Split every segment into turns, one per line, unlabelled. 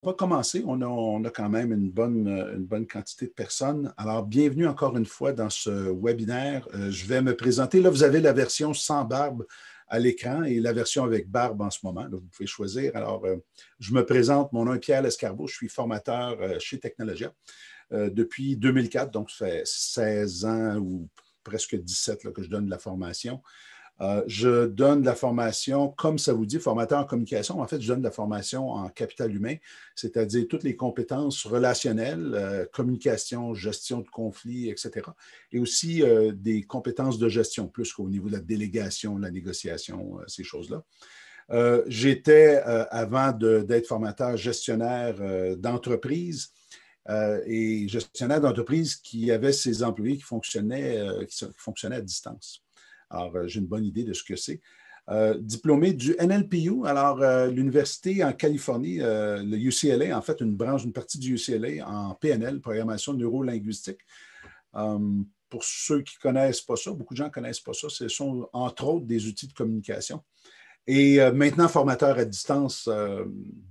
va commencer. On a quand même une bonne quantité de personnes. Alors, bienvenue encore une fois dans ce webinaire. Je vais me présenter. Là, vous avez la version sans barbe à l'écran et la version avec barbe en ce moment. Là, vous pouvez choisir. Alors, je me présente. Mon nom est Pierre Lescarbot. Je suis formateur chez Technologia depuis 2004. Donc, ça fait 16 ans ou presque 17 là, que je donne de la formation. Je donne de la formation, comme ça vous dit, formateur en communication. En fait, je donne de la formation en capital humain, c'est-à-dire toutes les compétences relationnelles, communication, gestion de conflits, etc. Et aussi des compétences de gestion, plus qu'au niveau de la délégation, la négociation, ces choses-là. J'étais, avant d'être formateur, gestionnaire d'entreprise. Et gestionnaire d'entreprise qui avait ses employés qui fonctionnaient à distance. Alors, j'ai une bonne idée de ce que c'est. Diplômé du NLPU, alors l'université en Californie, le UCLA, en fait, une partie du UCLA en PNL, programmation neuro-linguistique. Pour ceux qui ne connaissent pas ça, beaucoup de gens ne connaissent pas ça, ce sont entre autres des outils de communication. Et maintenant, formateur à distance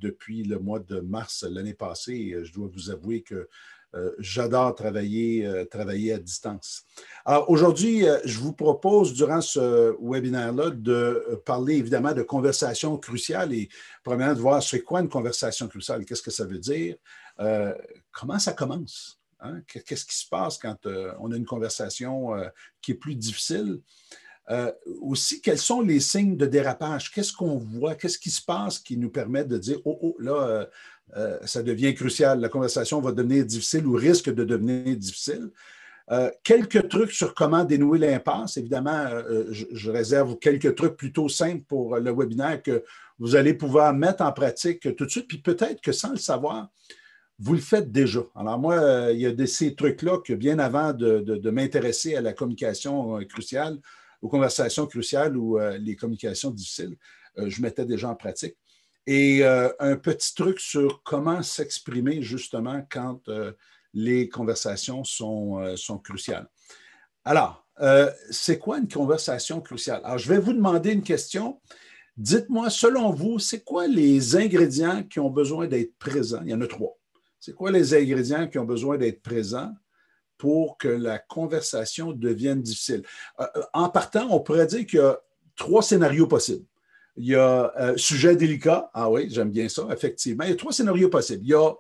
depuis le mois de mars l'année passée. Je dois vous avouer que j'adore travailler à distance. Alors, aujourd'hui, je vous propose, durant ce webinaire-là, de parler évidemment de conversations cruciales et premièrement de voir c'est quoi une conversation cruciale, qu'est-ce que ça veut dire, comment ça commence, hein? Qu'est-ce qui se passe quand on a une conversation qui est plus difficile. Aussi, quels sont les signes de dérapage? Qu'est-ce qu'on voit? Qu'est-ce qui se passe qui nous permet de dire, oh, là, ça devient crucial, la conversation va devenir difficile ou risque de devenir difficile. Quelques trucs sur comment dénouer l'impasse. Évidemment, je réserve quelques trucs plutôt simples pour le webinaire que vous allez pouvoir mettre en pratique tout de suite, puis peut-être que sans le savoir, vous le faites déjà. Alors moi, il y a ces trucs-là que bien avant de m'intéresser à la communication cruciale, aux conversations cruciales ou les communications difficiles, je mettais déjà en pratique. Et un petit truc sur comment s'exprimer justement quand les conversations sont cruciales. Alors, c'est quoi une conversation cruciale? Alors, je vais vous demander une question. Dites-moi, selon vous, c'est quoi les ingrédients qui ont besoin d'être présents? Il y en a 3. C'est quoi les ingrédients qui ont besoin d'être présents pour que la conversation devienne difficile? En partant, on pourrait dire qu'il y a 3 scénarios possibles. Il y a sujet délicat. Ah oui, j'aime bien ça, effectivement. Il y a 3 scénarios possibles. Il y a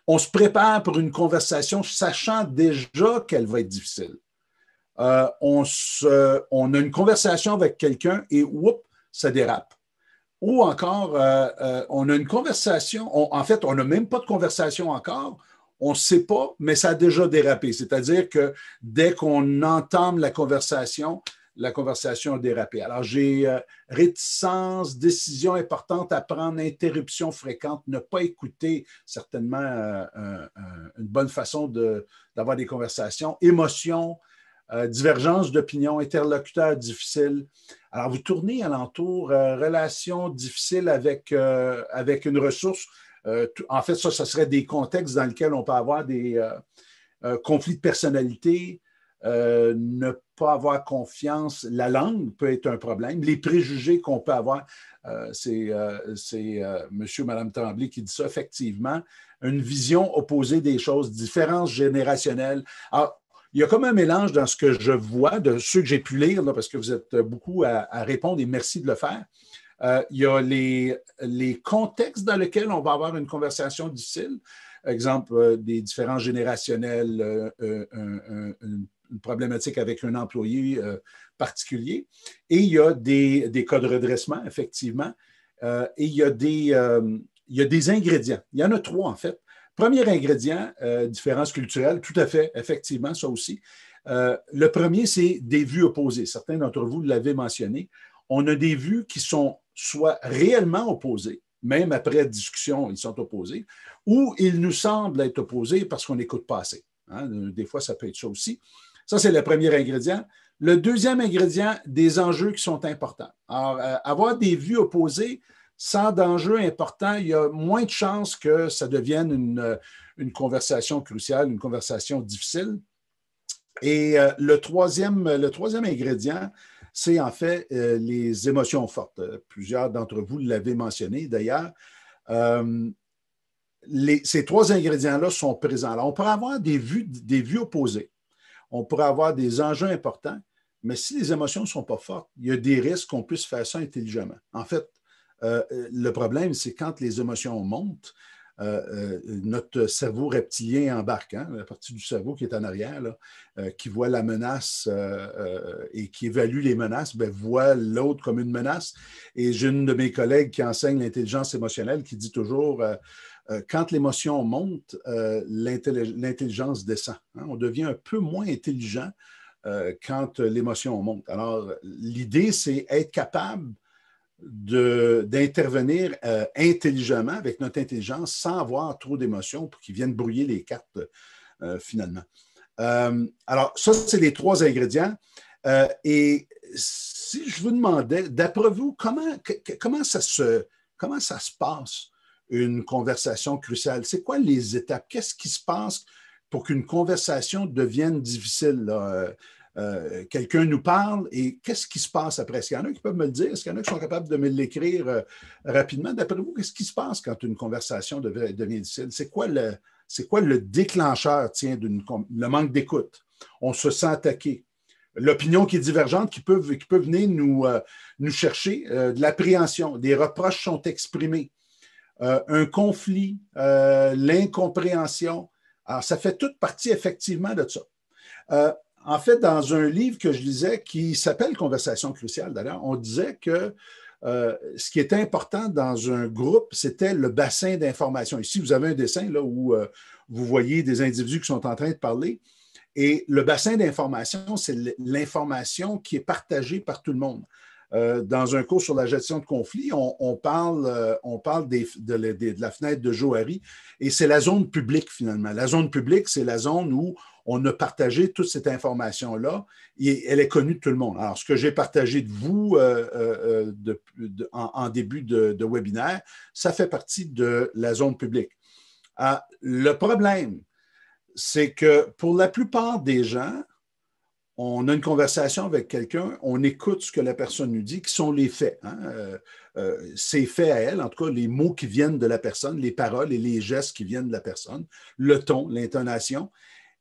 on se prépare pour une conversation sachant déjà qu'elle va être difficile. On a une conversation avec quelqu'un et oups, ça dérape. Ou encore, on a une conversation, en fait, on n'a même pas de conversation encore, on ne sait pas, mais ça a déjà dérapé. C'est-à-dire que dès qu'on entame la conversation a dérapé. Alors, j'ai réticence, décision importante à prendre, interruption fréquente, ne pas écouter, certainement une bonne façon d'avoir des conversations, émotion, divergence d'opinion, interlocuteur difficile. Alors, vous tournez alentour, relation difficile avec une ressource. En fait, ça serait des contextes dans lesquels on peut avoir des conflits de personnalité, ne pas avoir confiance. La langue peut être un problème. Les préjugés qu'on peut avoir, c'est monsieur ou madame Tremblay qui dit ça, effectivement. Une vision opposée des choses, différence générationnelle. Alors, il y a comme un mélange dans ce que je vois, de ceux que j'ai pu lire, là, parce que vous êtes beaucoup à répondre et merci de le faire. Il y a les contextes dans lesquels on va avoir une conversation difficile. Exemple, des différences générationnelles, une problématique avec un employé particulier. Et il y a des cas de redressement, effectivement. Et il y a des ingrédients. Il y en a 3, en fait. Premier ingrédient, différence culturelle, tout à fait, effectivement, ça aussi. Le premier, c'est des vues opposées. Certains d'entre vous l'avez mentionné. On a des vues qui sont soit réellement opposées, même après discussion, ils sont opposés, ou ils nous semblent être opposés parce qu'on n'écoute pas assez. Hein? Des fois, ça peut être ça aussi. Ça, c'est le premier ingrédient. Le deuxième ingrédient, des enjeux qui sont importants. Alors, avoir des vues opposées, sans d'enjeux importants, il y a moins de chances que ça devienne une conversation cruciale, une conversation difficile. Et le troisième ingrédient, c'est en fait les émotions fortes. Plusieurs d'entre vous l'avez mentionné d'ailleurs. ces trois ingrédients-là sont présents. Alors, on pourrait avoir des vues opposées. On pourrait avoir des enjeux importants, mais si les émotions ne sont pas fortes, il y a des risques qu'on puisse faire ça intelligemment. En fait, le problème, c'est quand les émotions montent, notre cerveau reptilien embarque, hein, la partie du cerveau qui est en arrière, là, qui voit la menace et qui évalue les menaces, bien, voit l'autre comme une menace. Et j'ai une de mes collègues qui enseigne l'intelligence émotionnelle qui dit toujours quand l'émotion monte, l'intelligence descend. Hein. On devient un peu moins intelligent quand l'émotion monte. Alors, l'idée, c'est être capable d'intervenir intelligemment avec notre intelligence sans avoir trop d'émotions pour qu'ils viennent brouiller les cartes finalement. Alors, ça, c'est les trois ingrédients. Et si je vous demandais, d'après vous, comment ça se passe une conversation cruciale? C'est quoi les étapes? Qu'est-ce qui se passe pour qu'une conversation devienne difficile, là? Quelqu'un nous parle et qu'est-ce qui se passe après? Est-ce qu'il y en a qui peuvent me le dire? Est-ce qu'il y en a qui sont capables de me l'écrire rapidement? D'après vous, qu'est-ce qui se passe quand une conversation devient difficile? C'est quoi le déclencheur, tiens, le manque d'écoute? On se sent attaqué. L'opinion qui est divergente, qui peut venir nous chercher, de l'appréhension, des reproches sont exprimés, un conflit, l'incompréhension. Alors, ça fait toute partie effectivement de ça. En fait, dans un livre que je lisais qui s'appelle Conversation cruciale, d'ailleurs, on disait que ce qui était important dans un groupe, c'était le bassin d'information. Ici, vous avez un dessin là, où vous voyez des individus qui sont en train de parler. Et le bassin d'information, c'est l'information qui est partagée par tout le monde. Dans un cours sur la gestion de conflits, on parle de la fenêtre de Johari et c'est la zone publique finalement. La zone publique, c'est la zone où on a partagé toute cette information-là et elle est connue de tout le monde. Alors, ce que j'ai partagé de vous en début de webinaire, ça fait partie de la zone publique. Le problème, c'est que pour la plupart des gens, on a une conversation avec quelqu'un, on écoute ce que la personne nous dit, qui sont les faits. Hein? Ces faits à elle, en tout cas, les mots qui viennent de la personne, les paroles et les gestes qui viennent de la personne, le ton, l'intonation.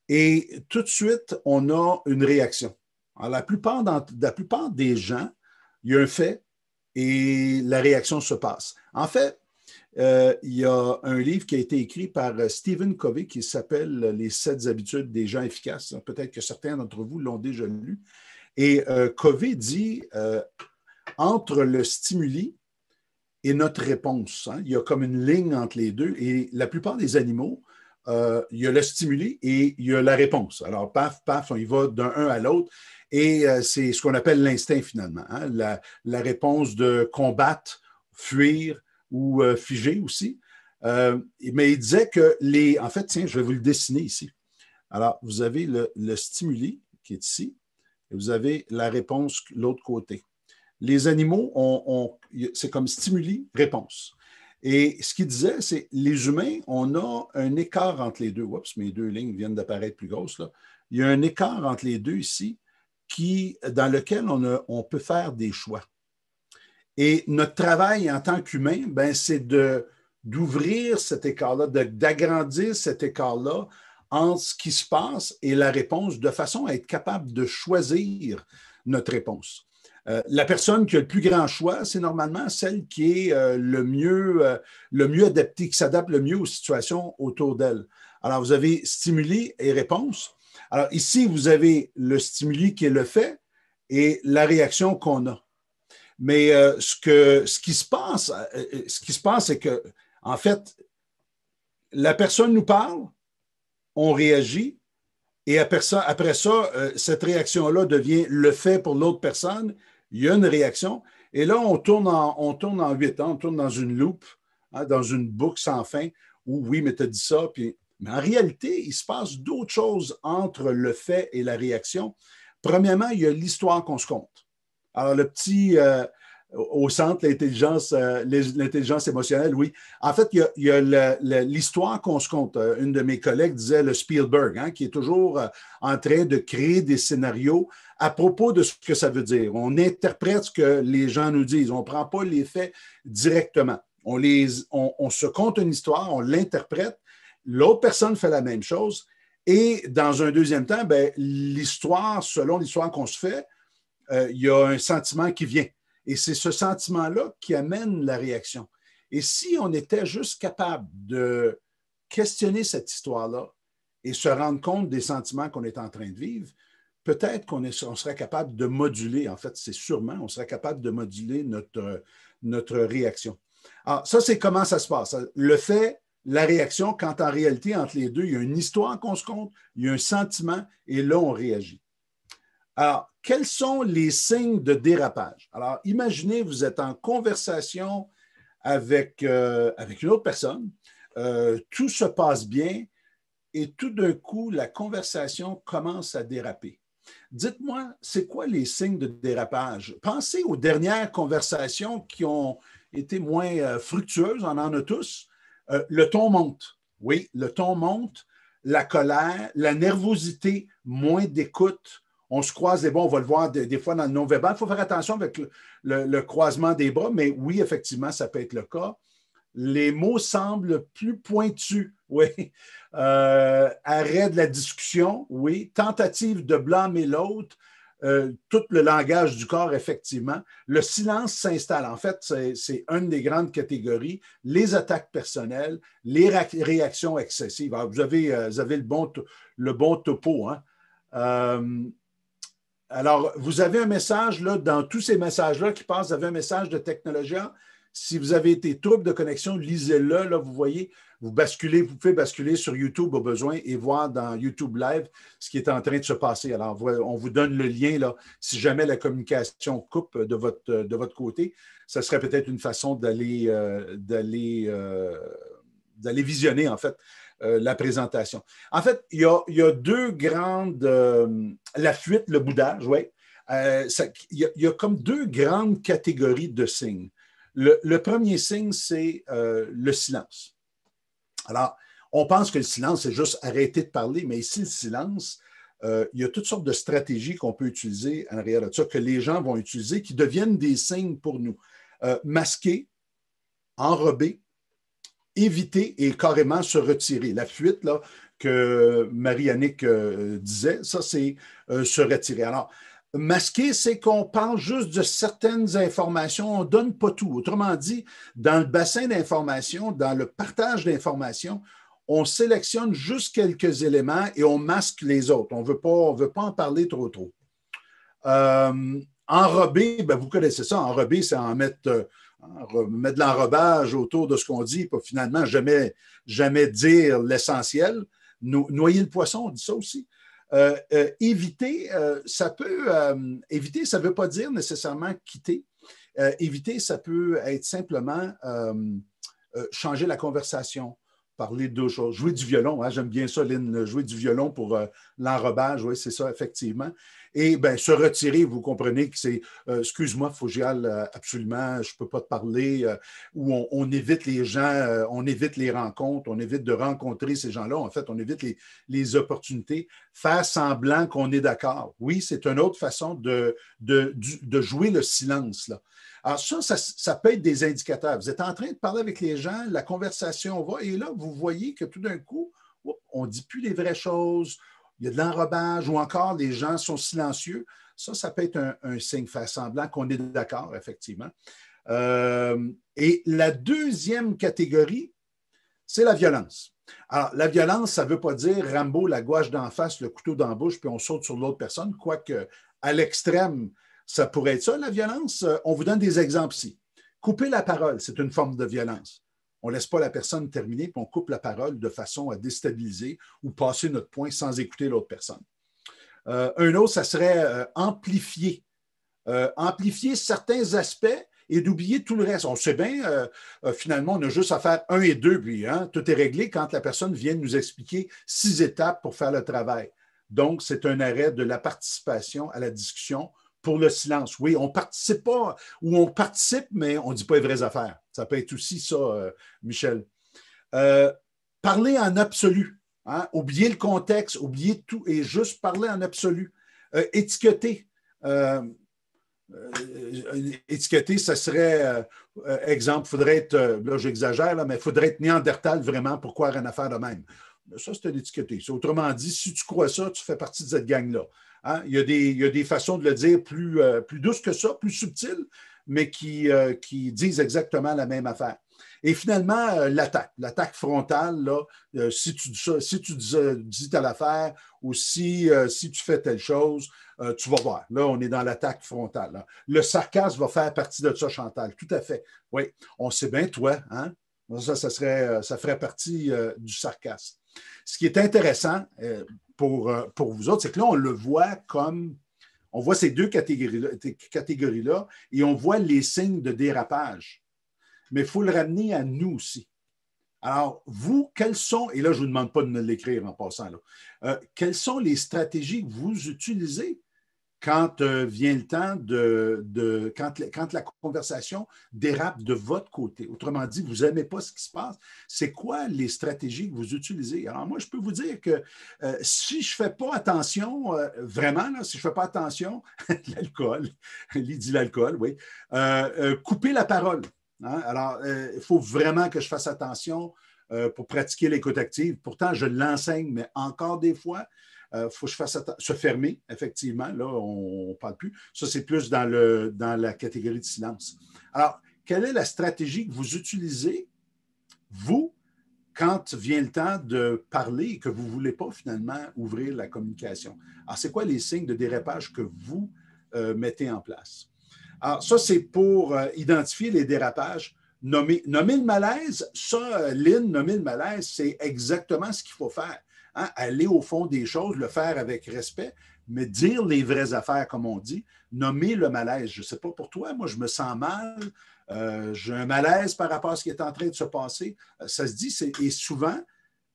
Et tout de suite, on a une réaction. Alors, la plupart des gens, il y a un fait et la réaction se passe. En fait, il y a un livre qui a été écrit par Stephen Covey qui s'appelle Les 7 habitudes des gens efficaces. Peut-être que certains d'entre vous l'ont déjà lu. Et Covey dit entre le stimuli et notre réponse, hein, il y a comme une ligne entre les deux. Et la plupart des animaux, il y a le stimuli et il y a la réponse. Alors, paf, paf, on y va d'un à l'autre. Et c'est ce qu'on appelle l'instinct finalement. Hein, la réponse de combattre, fuir, ou figé aussi. Mais il disait que en fait, tiens, je vais vous le dessiner ici. Alors, vous avez le stimuli qui est ici, et vous avez la réponse de l'autre côté. Les animaux, c'est comme stimuli, réponse. Et ce qu'il disait, c'est les humains, on a un écart entre les deux. Oups, mes deux lignes viennent d'apparaître plus grosses, là. Il y a un écart entre les deux ici dans lequel on peut faire des choix. Et notre travail en tant qu'humain, ben, c'est d'ouvrir cet écart-là, d'agrandir cet écart-là entre ce qui se passe et la réponse, de façon à être capable de choisir notre réponse. La personne qui a le plus grand choix, c'est normalement celle qui est le mieux adaptée, qui s'adapte le mieux aux situations autour d'elle. Alors, vous avez stimuli et réponse. Alors, ici, vous avez le stimuli qui est le fait et la réaction qu'on a. Mais ce qui se passe, c'est que, en fait, la personne nous parle, on réagit, et après ça, cette réaction-là devient le fait pour l'autre personne. Il y a une réaction, et là, on tourne en 8 ans, on tourne dans une loupe, hein, dans une boucle sans fin, où oui, mais tu as dit ça, mais en réalité, il se passe d'autres choses entre le fait et la réaction. Premièrement, il y a l'histoire qu'on se compte. Alors, le petit au centre, l'intelligence émotionnelle, oui. En fait, il y a l'histoire qu'on se compte. Une de mes collègues disait le Spielberg, hein, qui est toujours en train de créer des scénarios à propos de ce que ça veut dire. On interprète ce que les gens nous disent. On ne prend pas les faits directement. On se conte une histoire, on l'interprète, l'autre personne fait la même chose, et dans un deuxième temps, ben, l'histoire, selon l'histoire qu'on se fait, il y a un sentiment qui vient. Et c'est ce sentiment-là qui amène la réaction. Et si on était juste capable de questionner cette histoire-là et se rendre compte des sentiments qu'on est en train de vivre, peut-être on serait capable de moduler, en fait, c'est sûrement, on serait capable de moduler notre réaction. Alors, ça, c'est comment ça se passe. Le fait, la réaction, quand en réalité, entre les deux, il y a une histoire qu'on se compte, il y a un sentiment, et là, on réagit. Alors, quels sont les signes de dérapage? Alors, imaginez, vous êtes en conversation avec une autre personne, tout se passe bien, et tout d'un coup, la conversation commence à déraper. Dites-moi, c'est quoi les signes de dérapage? Pensez aux dernières conversations qui ont été moins fructueuses, on en a tous. Le ton monte. Oui, le ton monte, la colère, la nervosité, moins d'écoute. On se croise les bras, on va le voir des fois dans le non-verbal. Il faut faire attention avec le croisement des bras, mais oui, effectivement, ça peut être le cas. Les mots semblent plus pointus, oui. Arrêt de la discussion, oui. Tentative de blâmer l'autre, tout le langage du corps, effectivement. Le silence s'installe. En fait, c'est une des grandes catégories. Les attaques personnelles, les réactions excessives. Alors, vous avez le bon topo. Hein? Alors, vous avez un message, là, dans tous ces messages-là qui passent, vous avez un message de Technologia. Si vous avez été trouble de connexion, lisez-le. Là, vous voyez, vous pouvez basculer sur YouTube au besoin et voir dans YouTube Live ce qui est en train de se passer. Alors, on vous donne le lien, là, si jamais la communication coupe de votre côté. Ça serait peut-être une façon d'aller visionner, en fait, la présentation. En fait, il y a deux grandes... la fuite, le boudage, oui. Il y a comme deux grandes catégories de signes. Le premier signe, c'est le silence. Alors, on pense que le silence, c'est juste arrêter de parler, mais ici, le silence, il y a toutes sortes de stratégies qu'on peut utiliser en arrière de ça, que les gens vont utiliser, qui deviennent des signes pour nous. Masquer, enrober, éviter et carrément se retirer. La fuite, là, que Marie-Annick disait, ça, c'est se retirer. Alors, masquer, c'est qu'on parle juste de certaines informations, on ne donne pas tout. Autrement dit, dans le bassin d'informations, dans le partage d'informations, on sélectionne juste quelques éléments et on masque les autres. On ne veut pas en parler trop. Enrober, ben vous connaissez ça, enrober, c'est mettre de l'enrobage autour de ce qu'on dit, pour finalement jamais dire l'essentiel. Noyer le poisson, on dit ça aussi. Éviter, éviter, ça ne veut pas dire nécessairement quitter. Éviter, ça peut être simplement changer la conversation, parler d'autres choses. Jouer du violon, hein, j'aime bien ça, Lynn, jouer du violon pour l'enrobage, oui, c'est ça, effectivement. Et bien, se retirer, vous comprenez que c'est excuse-moi, il faut que j'y aille absolument, je ne peux pas te parler, ou on évite les gens, on évite les rencontres, on évite de rencontrer ces gens-là. En fait, on évite les opportunités. Faire semblant qu'on est d'accord. Oui, c'est une autre façon de jouer le silence, là. Alors, ça peut être des indicateurs. Vous êtes en train de parler avec les gens, la conversation va, et là, vous voyez que tout d'un coup, on ne dit plus les vraies choses, il y a de l'enrobage, ou encore les gens sont silencieux. Ça peut être un signe, faire semblant qu'on est d'accord, effectivement. Et la deuxième catégorie, c'est la violence. Alors, la violence, ça ne veut pas dire Rambo, la gouache d'en face, le couteau dans la bouche, puis on saute sur l'autre personne, quoique à l'extrême, ça pourrait être ça, la violence. On vous donne des exemples ici. Couper la parole, c'est une forme de violence. On ne laisse pas la personne terminer, puis on coupe la parole de façon à déstabiliser ou passer notre point sans écouter l'autre personne. Un autre, ça serait amplifier. Amplifier certains aspects et d'oublier tout le reste. On sait bien, finalement, on a juste à faire 1 et 2, puis tout est réglé quand la personne vient nous expliquer 6 étapes pour faire le travail. Donc, c'est un arrêt de la participation à la discussion pour le silence. Oui, on ne participe pas, ou on participe, mais on ne dit pas les vraies affaires. Ça peut être aussi ça, Michel. Parler en absolu. Hein? Oublier le contexte, oublier tout et juste parler en absolu. Étiqueter. étiqueter, ça serait, exemple, il faudrait être, là j'exagère, là, mais il faudrait être néandertal vraiment pour croire une affaire de même. Ça, c'est l'étiqueter. Autrement dit, si tu crois ça, tu fais partie de cette gang-là. Hein? Il y a des façons de le dire plus douces que ça, plus subtiles, mais qui disent exactement la même affaire. Et finalement, l'attaque frontale, là, si tu dis telle affaire ou si tu fais telle chose, tu vas voir. Là, on est dans l'attaque frontale. Là. Le sarcasme va faire partie de ça, Chantal. Tout à fait. Oui, on sait bien, toi, hein? Ça ferait partie du sarcasme. Ce qui est intéressant pour vous autres, c'est que là, on le voit comme on voit ces deux catégories-là et on voit les signes de dérapage. Mais il faut le ramener à nous aussi. Alors, vous, quelles sont, et là, je ne vous demande pas de me l'écrire en passant, là, quelles sont les stratégies que vous utilisez quand vient le temps quand la conversation dérape de votre côté? Autrement dit, vous n'aimez pas ce qui se passe. C'est quoi les stratégies que vous utilisez? Alors, moi, je peux vous dire que si je ne fais pas attention, vraiment, là, si je ne fais pas attention, l'alcool, Lydie l'alcool, oui, couper la parole. Hein? Alors, il faut vraiment que je fasse attention pour pratiquer l'écoute active. Pourtant, je l'enseigne, mais encore des fois, il faut que je fasse se fermer, effectivement. Là, on ne parle plus. Ça, c'est plus dans la catégorie de silence. Alors, quelle est la stratégie que vous utilisez, vous, quand vient le temps de parler et que vous ne voulez pas finalement ouvrir la communication? Alors, c'est quoi les signes de dérapage que vous mettez en place? Alors, ça, c'est pour identifier les dérapages. Nommer le malaise, ça, Lynn, nommer le malaise, c'est exactement ce qu'il faut faire. Hein? Aller au fond des choses, le faire avec respect, mais dire les vraies affaires, comme on dit. Nommer le malaise. Je ne sais pas pour toi, moi, je me sens mal. J'ai un malaise par rapport à ce qui est en train de se passer. Ça se dit, et souvent,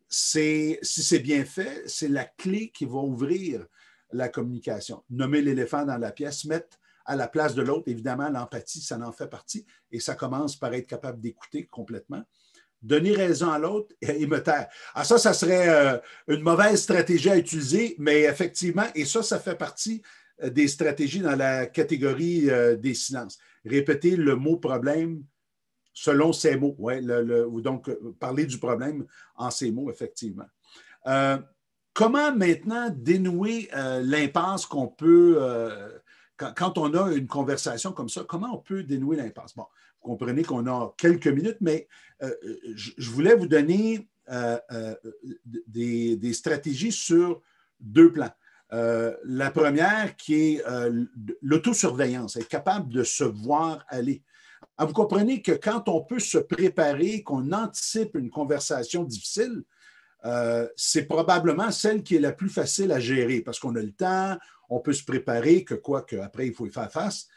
si c'est bien fait, c'est la clé qui va ouvrir la communication. Nommer l'éléphant dans la pièce, mettre à la place de l'autre, évidemment, l'empathie, ça en fait partie, et ça commence par être capable d'écouter complètement. Donner raison à l'autre et me taire. Alors ça serait une mauvaise stratégie à utiliser, mais effectivement, et ça fait partie des stratégies dans la catégorie des silences. Répéter le mot problème selon ces mots. Ouais, donc, parler du problème en ces mots, effectivement. Comment maintenant dénouer l'impasse qu'on peut, quand on a une conversation comme ça, comment on peut dénouer l'impasse? Bon, vous comprenez qu'on a quelques minutes, mais je voulais vous donner des stratégies sur deux plans. La première qui est l'autosurveillance, être capable de se voir aller. Alors, vous comprenez que quand on peut se préparer, qu'on anticipe une conversation difficile, c'est probablement celle qui est la plus facile à gérer parce qu'on a le temps, on peut se préparer, qu'après, il faut y faire face.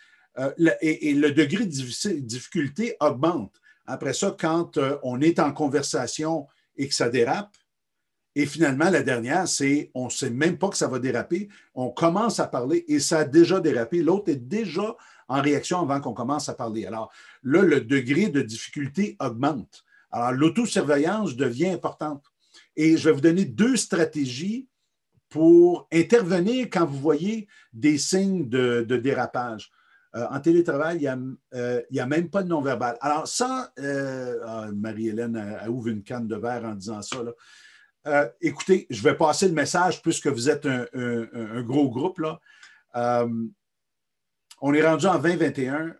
Et le degré de difficulté augmente. Après ça, quand on est en conversation et que ça dérape, et finalement, la dernière, c'est on ne sait même pas que ça va déraper, on commence à parler et ça a déjà dérapé, l'autre est déjà en réaction avant qu'on commence à parler. Alors là, le degré de difficulté augmente. Alors, l'autosurveillance devient importante. Et je vais vous donner deux stratégies pour intervenir quand vous voyez des signes de dérapage. En télétravail, il n'y a même pas de non-verbal. Alors, ça, Marie-Hélène a ouvert une canne de verre en disant ça. Là. Écoutez, je vais passer le message puisque vous êtes un gros groupe. Là. On est rendu en 2021.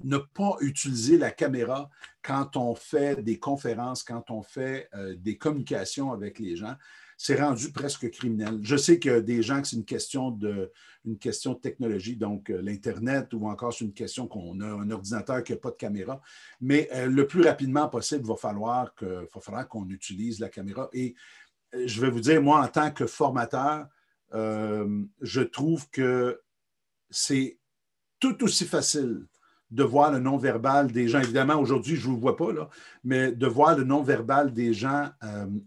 Ne pas utiliser la caméra quand on fait des conférences, quand on fait des communications avec les gens, c'est rendu presque criminel. Je sais qu'il y a des gens que c'est une question de technologie, donc l'Internet, ou encore c'est une question qu'on a un ordinateur qui n'a pas de caméra, mais le plus rapidement possible, il va falloir qu'on utilise la caméra. Et je vais vous dire, moi, en tant que formateur, je trouve que c'est tout aussi facile de voir le non-verbal des gens. Évidemment, aujourd'hui, je ne vous vois pas, là, mais de voir le non-verbal des gens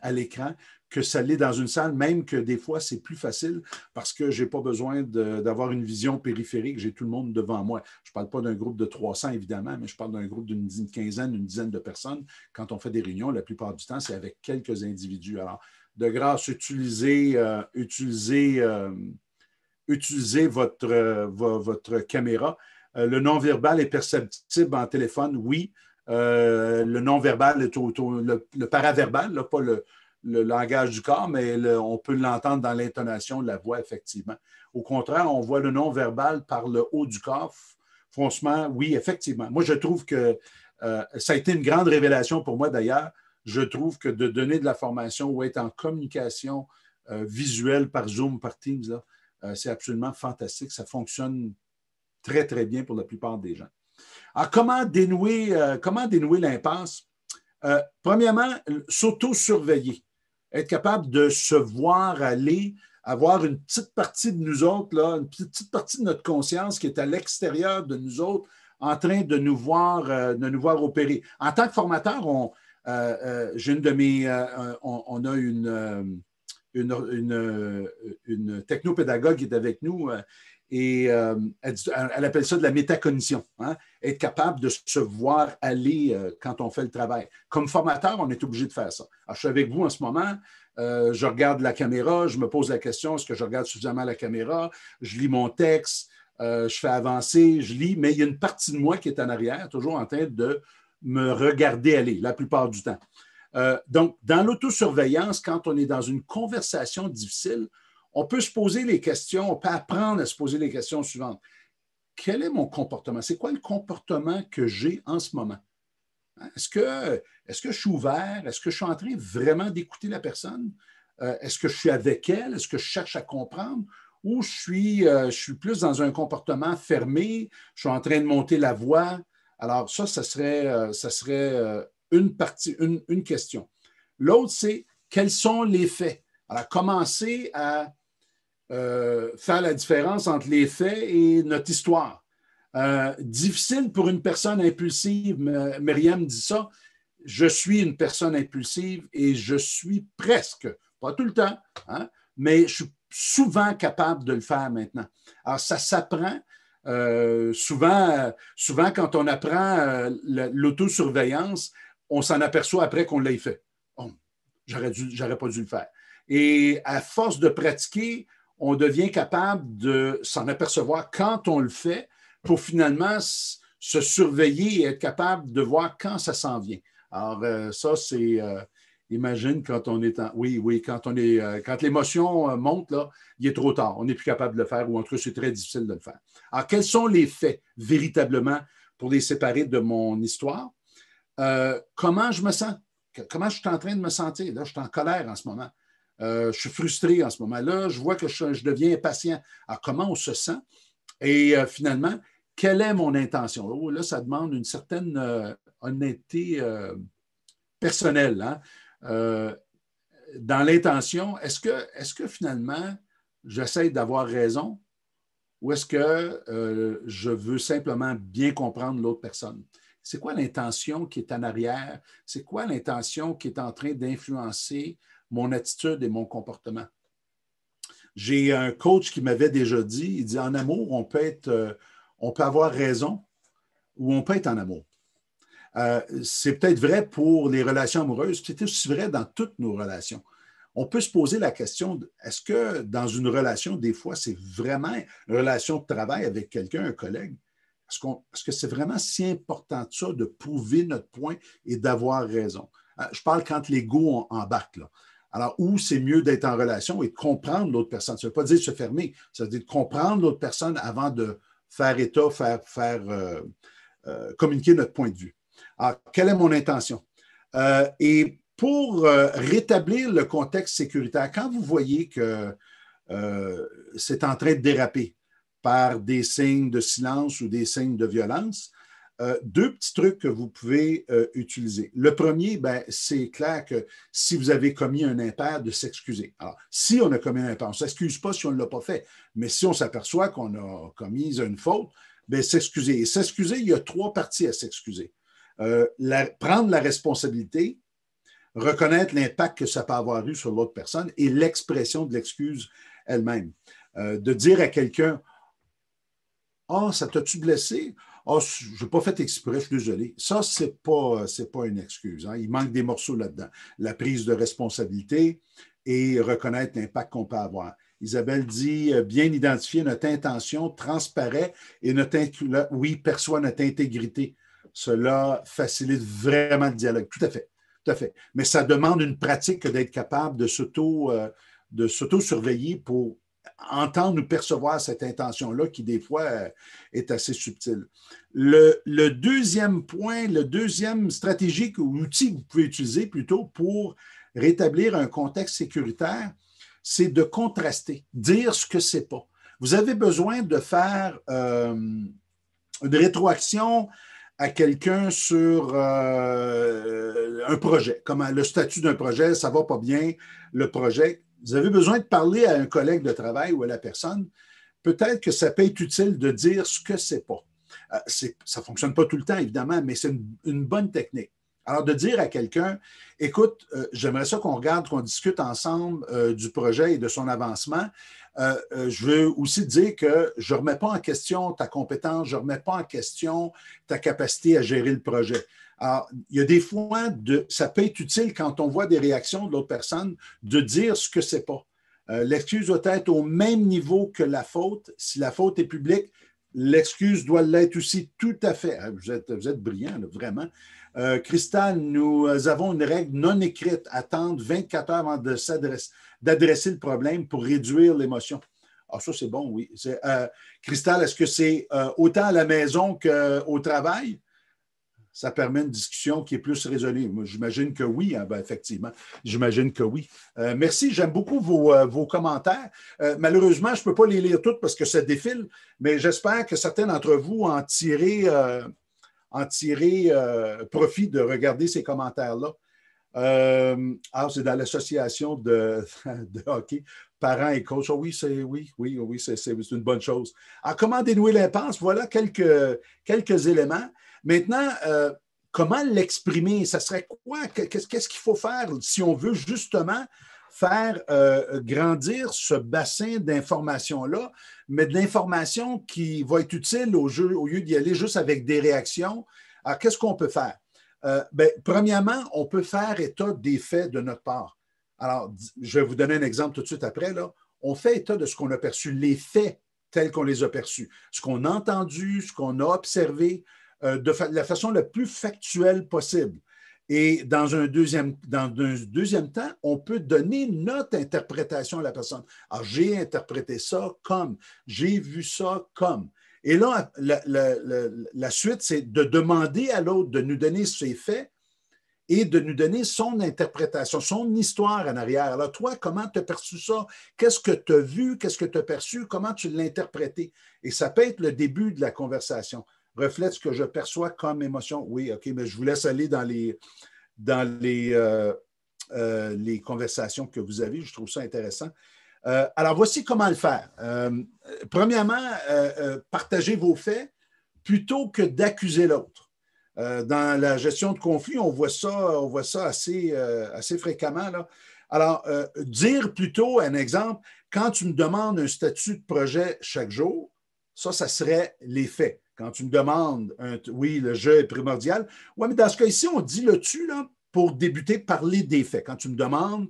à l'écran que ça l'est dans une salle, même que des fois, c'est plus facile parce que je n'ai pas besoin d'avoir une vision périphérique. J'ai tout le monde devant moi. Je ne parle pas d'un groupe de 300, évidemment, mais je parle d'un groupe d'une quinzaine, une dizaine de personnes. Quand on fait des réunions, la plupart du temps, c'est avec quelques individus. Alors, de grâce, utiliser utilisez votre caméra. Le non-verbal est perceptible en téléphone, oui. Le non-verbal est le paraverbal, là, pas le langage du corps, mais on peut l'entendre dans l'intonation de la voix, effectivement. Au contraire, on voit le non-verbal par le haut du corps. Franchement, oui, effectivement. Moi, je trouve que ça a été une grande révélation pour moi, d'ailleurs. Je trouve que de donner de la formation ou être en communication visuelle par Zoom, par Teams, c'est absolument fantastique. Ça fonctionne très, très bien pour la plupart des gens. Alors, comment dénouer l'impasse? Premièrement, s'auto-surveiller. Être capable de se voir aller, avoir une petite partie de nous autres, là, une petite partie de notre conscience qui est à l'extérieur de nous autres, en train de nous voir opérer. En tant que formateur, j'ai une de mes. On a une technopédagogue qui est avec nous. Et elle appelle ça de la métacognition, hein? Être capable de se voir aller quand on fait le travail. Comme formateur, on est obligé de faire ça. Alors, je suis avec vous en ce moment, je regarde la caméra, je me pose la question, est-ce que je regarde suffisamment la caméra? Je lis mon texte, je fais avancer, je lis, mais il y a une partie de moi qui est en arrière, toujours en train de me regarder aller, la plupart du temps. Donc, dans l'autosurveillance, quand on est dans une conversation difficile, on peut se poser les questions, on peut apprendre à se poser les questions suivantes. Quel est mon comportement? C'est quoi le comportement que j'ai en ce moment? Est-ce que je suis ouvert? Est-ce que je suis en train vraiment d'écouter la personne? Est-ce que je suis avec elle? Est-ce que je cherche à comprendre? Ou je suis plus dans un comportement fermé? Je suis en train de monter la voix? Alors, ça serait une question. L'autre, c'est quels sont les faits? Alors, commencer à faire la différence entre les faits et notre histoire. Difficile pour une personne impulsive, Myriam dit ça, je suis une personne impulsive et je suis presque, pas tout le temps, hein, mais je suis souvent capable de le faire maintenant. Alors, ça s'apprend. Souvent, quand on apprend l'autosurveillance, on s'en aperçoit après qu'on l'ait fait. Oh, j'aurais pas dû le faire. Et à force de pratiquer, on devient capable de s'en apercevoir quand on le fait pour finalement se surveiller et être capable de voir quand ça s'en vient. Alors, ça, c'est, imagine quand on est en, oui, quand l'émotion monte, là, il est trop tard. On n'est plus capable de le faire ou en tout cas, c'est très difficile de le faire. Alors, quels sont les faits véritablement pour les séparer de mon histoire? Comment je me sens? Comment je suis en train de me sentir? Là, je suis en colère en ce moment. Je suis frustré en ce moment-là. Je vois que je deviens impatient. Alors, comment on se sent? Et finalement, quelle est mon intention? Oh, là, ça demande une certaine honnêteté personnelle. Hein? Dans l'intention, est-ce que finalement, j'essaie d'avoir raison ou est-ce que je veux simplement bien comprendre l'autre personne? C'est quoi l'intention qui est en arrière? C'est quoi l'intention qui est en train d'influencer mon attitude et mon comportement? J'ai un coach qui m'avait déjà dit, il dit, en amour, on peut avoir raison ou on peut être en amour. C'est peut-être vrai pour les relations amoureuses, c'est aussi vrai dans toutes nos relations. On peut se poser la question, est-ce que dans une relation, des fois, c'est vraiment une relation de travail avec quelqu'un, un collègue? Est-ce que c'est vraiment si important de ça, de prouver notre point et d'avoir raison? Je parle quand l'ego embarque, là. Alors, où c'est mieux d'être en relation et de comprendre l'autre personne. Ça ne veut pas dire se fermer, ça veut dire de comprendre l'autre personne avant de faire état, communiquer notre point de vue. Alors, quelle est mon intention? Et pour rétablir le contexte sécuritaire, quand vous voyez que c'est en train de déraper par des signes de silence ou des signes de violence, deux petits trucs que vous pouvez utiliser. Le premier, ben, c'est clair que si vous avez commis un impair, de s'excuser. Alors, si on a commis un impair, on ne s'excuse pas si on ne l'a pas fait, mais si on s'aperçoit qu'on a commis une faute, ben, s'excuser. Et s'excuser, il y a trois parties à s'excuser. Prendre la responsabilité, reconnaître l'impact que ça peut avoir eu sur l'autre personne et l'expression de l'excuse elle-même. De dire à quelqu'un, « Ah, ça t'a-tu blessé? Ah, je n'ai pas fait exprès, je suis désolé. » Ça, ce n'est pas une excuse. Hein. Il manque des morceaux là-dedans. La prise de responsabilité et reconnaître l'impact qu'on peut avoir. Isabelle dit bien identifier notre intention, transparaît et oui, perçoit notre intégrité. Cela facilite vraiment le dialogue. Tout à fait. Tout à fait. Mais ça demande une pratique d'être capable de s'auto-surveiller pour entendre ou percevoir cette intention-là qui, des fois, est assez subtile. Le deuxième point, le deuxième stratégie ou outil que vous pouvez utiliser plutôt pour rétablir un contexte sécuritaire, c'est de contraster, dire ce que c'est pas. Vous avez besoin de faire une rétroaction à quelqu'un sur un projet, comme le statut d'un projet, ça va pas bien, le projet. Vous avez besoin de parler à un collègue de travail ou à la personne. Peut-être que ça peut être utile de dire ce que c'est pas. Ça ne fonctionne pas tout le temps, évidemment, mais c'est une bonne technique. Alors, de dire à quelqu'un, écoute, j'aimerais ça qu'on regarde, qu'on discute ensemble du projet et de son avancement. Je veux aussi dire que je ne remets pas en question ta compétence, je ne remets pas en question ta capacité à gérer le projet. Alors, il y a des fois, ça peut être utile quand on voit des réactions de l'autre personne de dire ce que c'est pas. L'excuse doit être au même niveau que la faute. Si la faute est publique, l'excuse doit l'être aussi, tout à fait. Vous êtes brillant, là, vraiment. Cristal, nous avons une règle non écrite, attendre 24 heures avant d'adresser le problème pour réduire l'émotion. Ah, ça, c'est bon, oui. Cristal, est-ce que c'est autant à la maison qu'au travail? Ça permet une discussion qui est plus raisonnée. Moi, j'imagine que oui, hein, ben, effectivement. J'imagine que oui. Merci, j'aime beaucoup vos commentaires. Malheureusement, je ne peux pas les lire toutes parce que ça défile, mais j'espère que certains d'entre vous en tirer profit de regarder ces commentaires-là. C'est dans l'association de hockey, parents et coachs. Oh, oui, c'est une bonne chose. Alors, comment dénouer l'impasse? Voilà quelques éléments. Maintenant, comment l'exprimer? Ça serait quoi? Qu'est-ce qu'il faut faire si on veut justement faire grandir ce bassin d'informations-là, mais de l'information qui va être utile au lieu d'y aller juste avec des réactions? Alors, qu'est-ce qu'on peut faire? Premièrement, on peut faire état des faits de notre part. Alors, je vais vous donner un exemple tout de suite après. Là. On fait état de ce qu'on a perçu, les faits tels qu'on les a perçus, ce qu'on a entendu, ce qu'on a observé, de la façon la plus factuelle possible. Et dans un deuxième temps, on peut donner notre interprétation à la personne. Alors, j'ai interprété ça comme, j'ai vu ça comme. Et là, la suite, c'est de demander à l'autre de nous donner ses faits et de nous donner son interprétation, son histoire en arrière. Alors, toi, comment tu as perçu ça? Qu'est-ce que tu as vu? Qu'est-ce que tu as perçu? Comment tu l'as interprété? Et ça peut être le début de la conversation. Reflète ce que je perçois comme émotion. Oui, OK, mais je vous laisse aller dans les conversations que vous avez. Je trouve ça intéressant. Alors, voici comment le faire. Premièrement, partagez vos faits plutôt que d'accuser l'autre. Dans la gestion de conflits, on voit ça assez fréquemment. Là. Alors, dire plutôt, un exemple, quand tu me demandes un statut de projet chaque jour, ça serait les faits. Quand tu me demandes, oui, le jeu est primordial. Oui, mais dans ce cas ici, on dit le tu là, pour débuter, parler des faits. Quand tu me demandes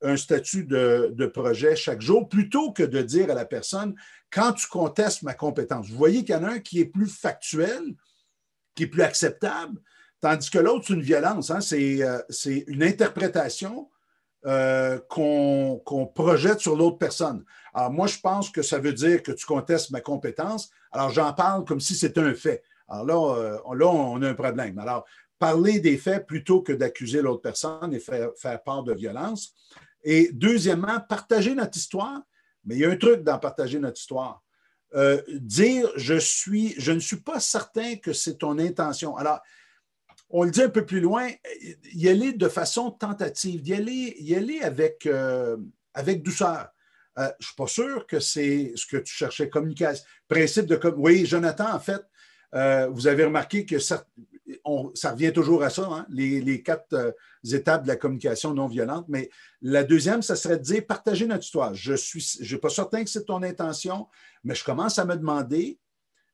un statut de projet chaque jour, plutôt que de dire à la personne, quand tu contestes ma compétence. Vous voyez qu'il y en a un qui est plus factuel, qui est plus acceptable, tandis que l'autre, c'est une violence. Hein? C'est une interprétation qu'on projette sur l'autre personne. Alors, moi, je pense que ça veut dire que tu contestes ma compétence. Alors, j'en parle comme si c'était un fait. Alors là, on a un problème. Alors, parler des faits plutôt que d'accuser l'autre personne et faire part de violence. Et deuxièmement, partager notre histoire. Mais il y a un truc dans partager notre histoire. Dire je ne suis pas certain que c'est ton intention. Alors, on le dit un peu plus loin, y aller de façon tentative, y aller avec douceur. Je ne suis pas sûr que c'est ce que tu cherchais, communication. Principe de oui, Jonathan, en fait, vous avez remarqué que ça revient toujours à ça, hein, les 4 étapes de la communication non violente. Mais la deuxième, ça serait de dire partager notre histoire. Je ne suis pas certain que c'est ton intention, mais je commence à me demander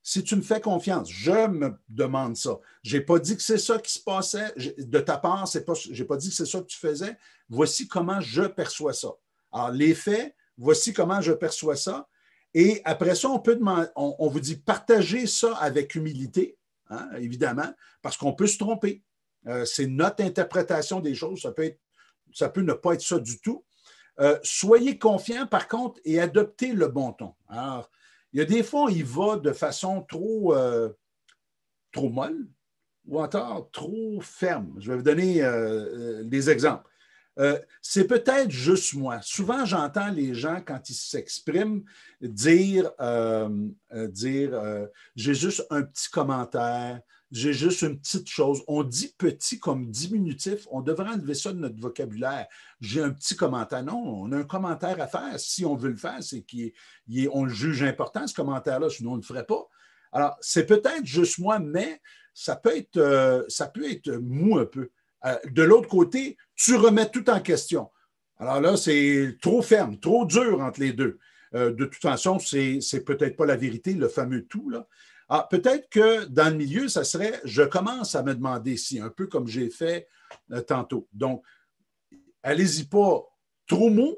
si tu me fais confiance. Je me demande ça. Je n'ai pas dit que c'est ça qui se passait. De ta part, je n'ai pas dit que c'est ça que tu faisais. Voici comment je perçois ça. Alors, les faits, voici comment je perçois ça. Et après ça, on peut demander, on vous dit partagez ça avec humilité, hein, évidemment, parce qu'on peut se tromper. C'est notre interprétation des choses. Ça peut ne pas être ça du tout. Soyez confiants, par contre, et adoptez le bon ton. Alors, il y a des fois, il va de façon trop molle ou encore trop ferme. Je vais vous donner des exemples. C'est peut-être juste moi. Souvent, j'entends les gens, quand ils s'expriment, dire j'ai juste un petit commentaire, j'ai juste une petite chose. On dit petit comme diminutif. On devrait enlever ça de notre vocabulaire. J'ai un petit commentaire. Non, on a un commentaire à faire. Si on veut le faire, c'est qu'on le juge important, ce commentaire-là, sinon on ne le ferait pas. Alors, c'est peut-être juste moi, mais ça peut être mou un peu. De l'autre côté, tu remets tout en question. Alors là, c'est trop ferme, trop dur entre les deux. De toute façon, c'est peut-être pas la vérité, le fameux tout, là. Ah, peut-être que dans le milieu, ça serait, je commence à me demander si, un peu comme j'ai fait tantôt. Donc, allez-y pas trop mou,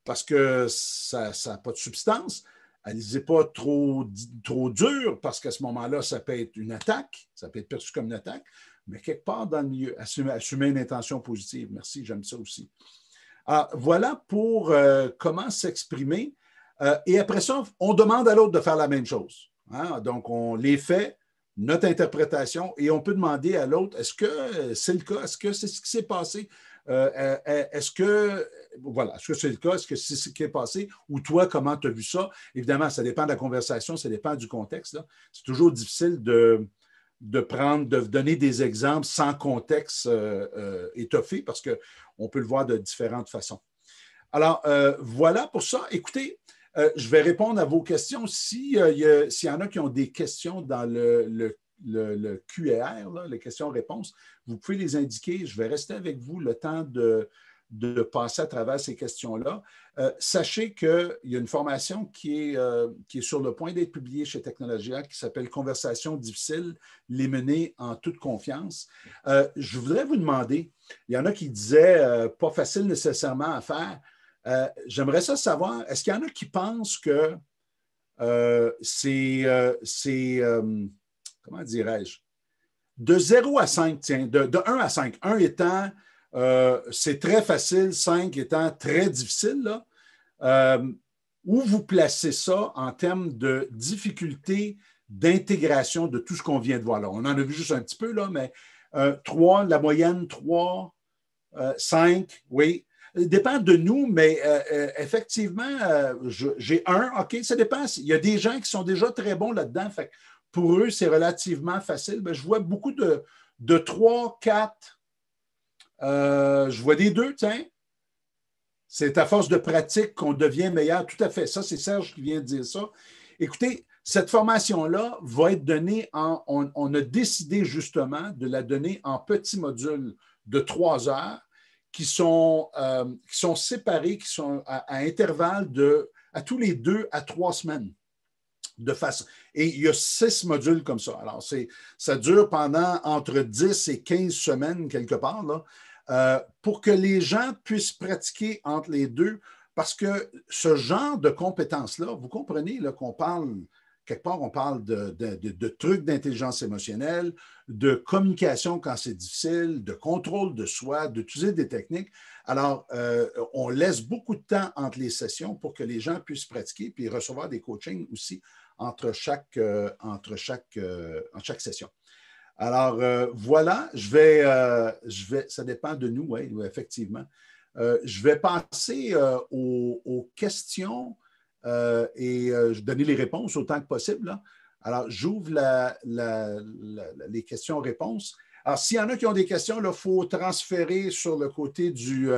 parce que ça n'a pas de substance. Allez-y pas trop dur, parce qu'à ce moment-là, ça peut être une attaque, ça peut être perçu comme une attaque, mais quelque part dans le milieu, assumer une intention positive. Merci, j'aime ça aussi. Alors, voilà pour comment s'exprimer. Et après ça, on demande à l'autre de faire la même chose. Hein? Donc, on les fait, notre interprétation, et on peut demander à l'autre, est-ce que c'est le cas? Est-ce que c'est ce qui s'est passé? Est-ce que c'est le cas? Est-ce que c'est ce qui est passé? Ou toi, comment tu as vu ça? Évidemment, ça dépend de la conversation, ça dépend du contexte. C'est toujours difficile de donner des exemples sans contexte étoffé parce qu'on peut le voir de différentes façons. Alors, voilà pour ça. Écoutez, je vais répondre à vos questions. S'il y en a qui ont des questions dans le QR, là, les questions-réponses, vous pouvez les indiquer. Je vais rester avec vous le temps de passer à travers ces questions-là. Sachez qu'il y a une formation qui est sur le point d'être publiée chez Technologia qui s'appelle Conversations difficiles, les mener en toute confiance. Je voudrais vous demander, il y en a qui disaient pas facile nécessairement à faire. J'aimerais ça savoir, est-ce qu'il y en a qui pensent que comment dirais-je, de 0 à 5, tiens, de 1 à 5, 1 étant c'est très facile, 5 étant très difficile, là, où vous placez ça en termes de difficulté d'intégration de tout ce qu'on vient de voir là? On en a vu juste un petit peu, là, mais 3, la moyenne, 3, 5, oui. Ça dépend de nous, mais effectivement, j'ai 1, OK, ça dépend. Il y a des gens qui sont déjà très bons là-dedans. Fait que pour eux, c'est relativement facile. Ben, je vois beaucoup de 3, 4. Je vois des 2, tiens. C'est à force de pratique qu'on devient meilleur. Tout à fait. Ça, c'est Serge qui vient de dire ça. Écoutez, cette formation-là va être donnée on a décidé justement de la donner en petits modules de 3 heures qui sont séparés, qui sont à intervalles à tous les 2 à 3 semaines. Et il y a 6 modules comme ça. Alors, ça dure pendant entre 10 et 15 semaines, quelque part, là, pour que les gens puissent pratiquer entre les deux, parce que ce genre de compétences-là, vous comprenez là, qu'on parle, quelque part, on parle de trucs d'intelligence émotionnelle, de communication quand c'est difficile, de contrôle de soi, d'utiliser des techniques. Alors, on laisse beaucoup de temps entre les sessions pour que les gens puissent pratiquer puis recevoir des coachings aussi entre chaque session. Alors, voilà, ça dépend de nous, oui, effectivement. Je vais passer aux questions et donner les réponses autant que possible, là. Alors, j'ouvre les questions-réponses. Alors, s'il y en a qui ont des questions, il faut transférer sur le côté du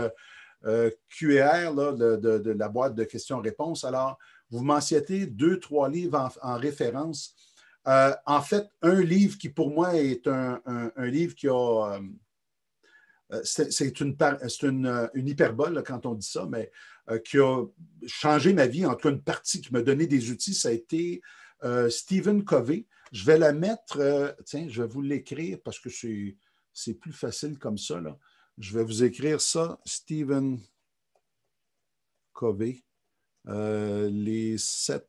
QR là, de la boîte de questions-réponses. Alors, vous mentionnez 2, 3 livres en référence. En fait, un livre qui, pour moi, est un livre qui a... c'est une hyperbole là, quand on dit ça, mais qui a changé ma vie, en tout cas une partie qui m'a donné des outils, ça a été Stephen Covey. Je vais la mettre, tiens, je vais vous l'écrire parce que c'est plus facile comme ça, là. Je vais vous écrire ça, Stephen Covey. Les 7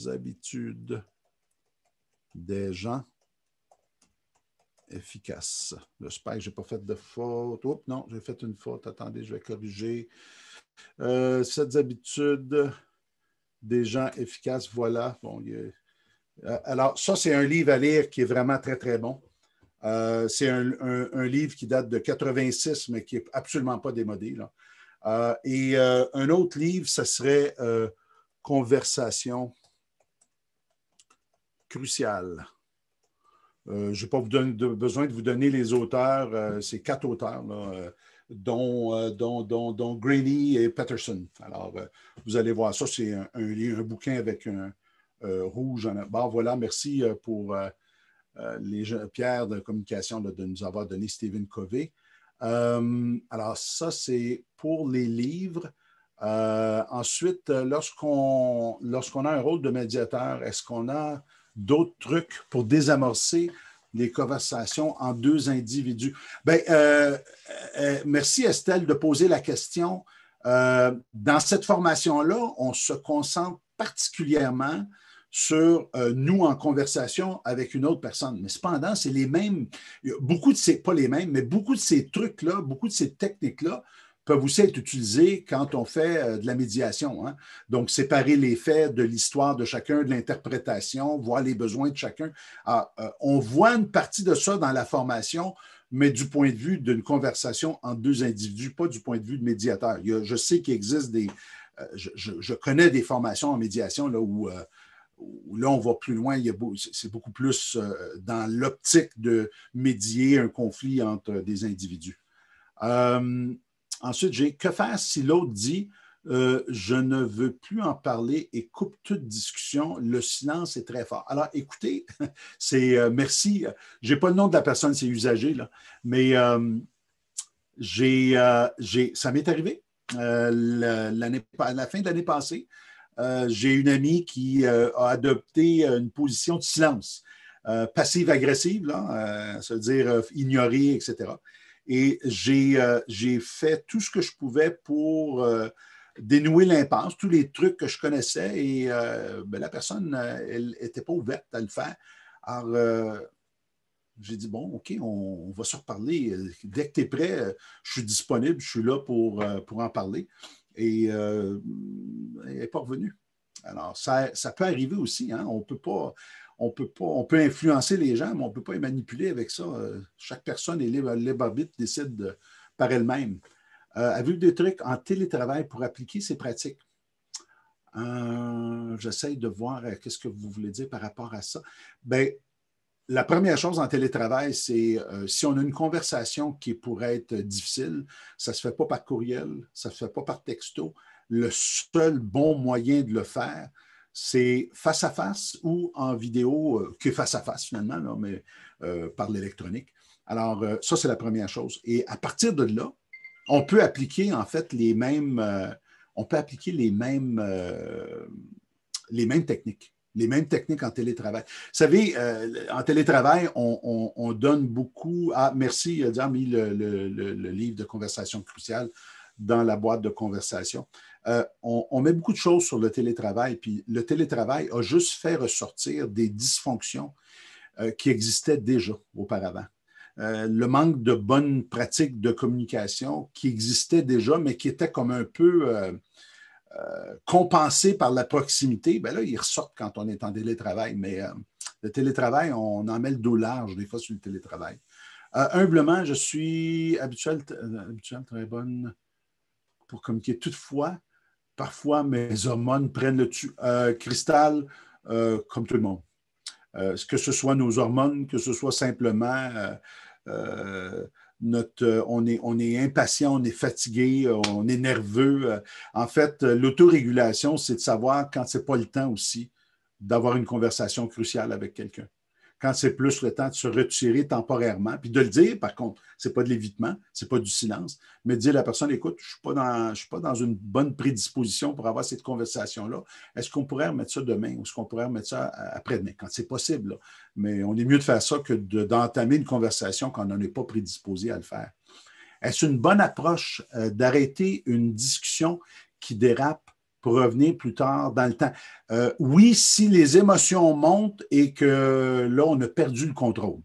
habitudes des gens efficaces. J'espère que je n'ai pas fait de faute. Oups, non, j'ai fait une faute. Attendez, je vais corriger. 7 habitudes des gens efficaces. Voilà. Bon, alors, ça, c'est un livre à lire qui est vraiment très, très bon. C'est un livre qui date de 86, mais qui n'est absolument pas démodé, là. Un autre livre, ce serait Conversation cruciale. Je n'ai pas besoin de vous donner les auteurs. C'est 4 auteurs, là, dont Graney et Peterson. Alors, vous allez voir ça. C'est un bouquin avec un rouge. Bon, voilà, merci pour Pierre de communication de nous avoir donné Stephen Covey. Alors, ça, c'est pour les livres. Ensuite, lorsqu'on a un rôle de médiateur, est-ce qu'on a d'autres trucs pour désamorcer les conversations en 2 individus? Bien, merci Estelle de poser la question. Dans cette formation-là, on se concentre particulièrement sur nous en conversation avec une autre personne. Mais cependant, c'est les mêmes, pas les mêmes, mais beaucoup de ces trucs-là, beaucoup de ces techniques-là peuvent aussi être utilisés quand on fait de la médiation, hein? Donc, séparer les faits de l'histoire de chacun, de l'interprétation, voir les besoins de chacun. Alors, on voit une partie de ça dans la formation, mais du point de vue d'une conversation entre 2 individus, pas du point de vue de médiateur. Je sais qu'il existe je connais des formations en médiation là, où là, on va plus loin, c'est beaucoup plus dans l'optique de médier un conflit entre des individus. Ensuite, j'ai que faire si l'autre dit je ne veux plus en parler et coupe toute discussion, le silence est très fort. Alors, écoutez, c'est merci. Je n'ai pas le nom de la personne, c'est usagé, là, mais ça m'est arrivé à la fin de l'année passée. J'ai une amie qui a adopté une position de silence, passive-agressive, là, ça veut dire ignorer, etc. Et j'ai fait tout ce que je pouvais pour dénouer l'impasse, tous les trucs que je connaissais, et la personne, elle n'était pas ouverte à le faire. Alors, j'ai dit, bon, OK, on va se reparler. Dès que tu es prêt, je suis disponible, je suis là pour en parler. Et elle n'est pas revenue. Alors, ça peut arriver aussi, hein? On peut influencer les gens, mais on ne peut pas les manipuler avec ça. Chaque personne est libre arbitre, décide par elle-même. Avez-vous des trucs en télétravail pour appliquer ces pratiques? J'essaie de voir qu'est-ce que vous voulez dire par rapport à ça. Bien, la première chose en télétravail, c'est si on a une conversation qui pourrait être difficile, ça ne se fait pas par courriel, ça ne se fait pas par texto. Le seul bon moyen de le faire, c'est face à face ou en vidéo, que face à face finalement, là, mais par l'électronique. Alors, ça, c'est la première chose. Et à partir de là, on peut appliquer en fait les mêmes techniques. Les mêmes techniques en télétravail. Vous savez, en télétravail, on donne beaucoup. Ah, merci, Diane a mis le livre de conversation cruciale dans la boîte de conversation. On met beaucoup de choses sur le télétravail, puis le télétravail a juste fait ressortir des dysfonctions qui existaient déjà auparavant. Le manque de bonnes pratiques de communication qui existaient déjà, mais qui étaient comme un peu compensé par la proximité, bien là, ils ressortent quand on est en télétravail. Mais le télétravail, on en met le dos large des fois sur le télétravail. Humblement, je suis habituel, très bonne pour communiquer. Toutefois, parfois, mes hormones prennent le dessus. Cristal, comme tout le monde. Que ce soit nos hormones, que ce soit simplement on est impatient, on est fatigué, on est nerveux. En fait, l'autorégulation, c'est de savoir quand ce n'est pas le temps aussi d'avoir une conversation cruciale avec quelqu'un. Quand c'est plus le temps de se retirer temporairement, puis de le dire, par contre, ce n'est pas de l'évitement, ce n'est pas du silence, mais de dire à la personne, écoute, je ne suis pas dans une bonne prédisposition pour avoir cette conversation-là. Est-ce qu'on pourrait remettre ça demain ou est-ce qu'on pourrait remettre ça après-demain, quand c'est possible, là. Mais on est mieux de faire ça que d'entamer une conversation quand on n'en est pas prédisposé à le faire. Est-ce une bonne approche d'arrêter une discussion qui dérape pour revenir plus tard dans le temps. Oui, si les émotions montent et que là, on a perdu le contrôle.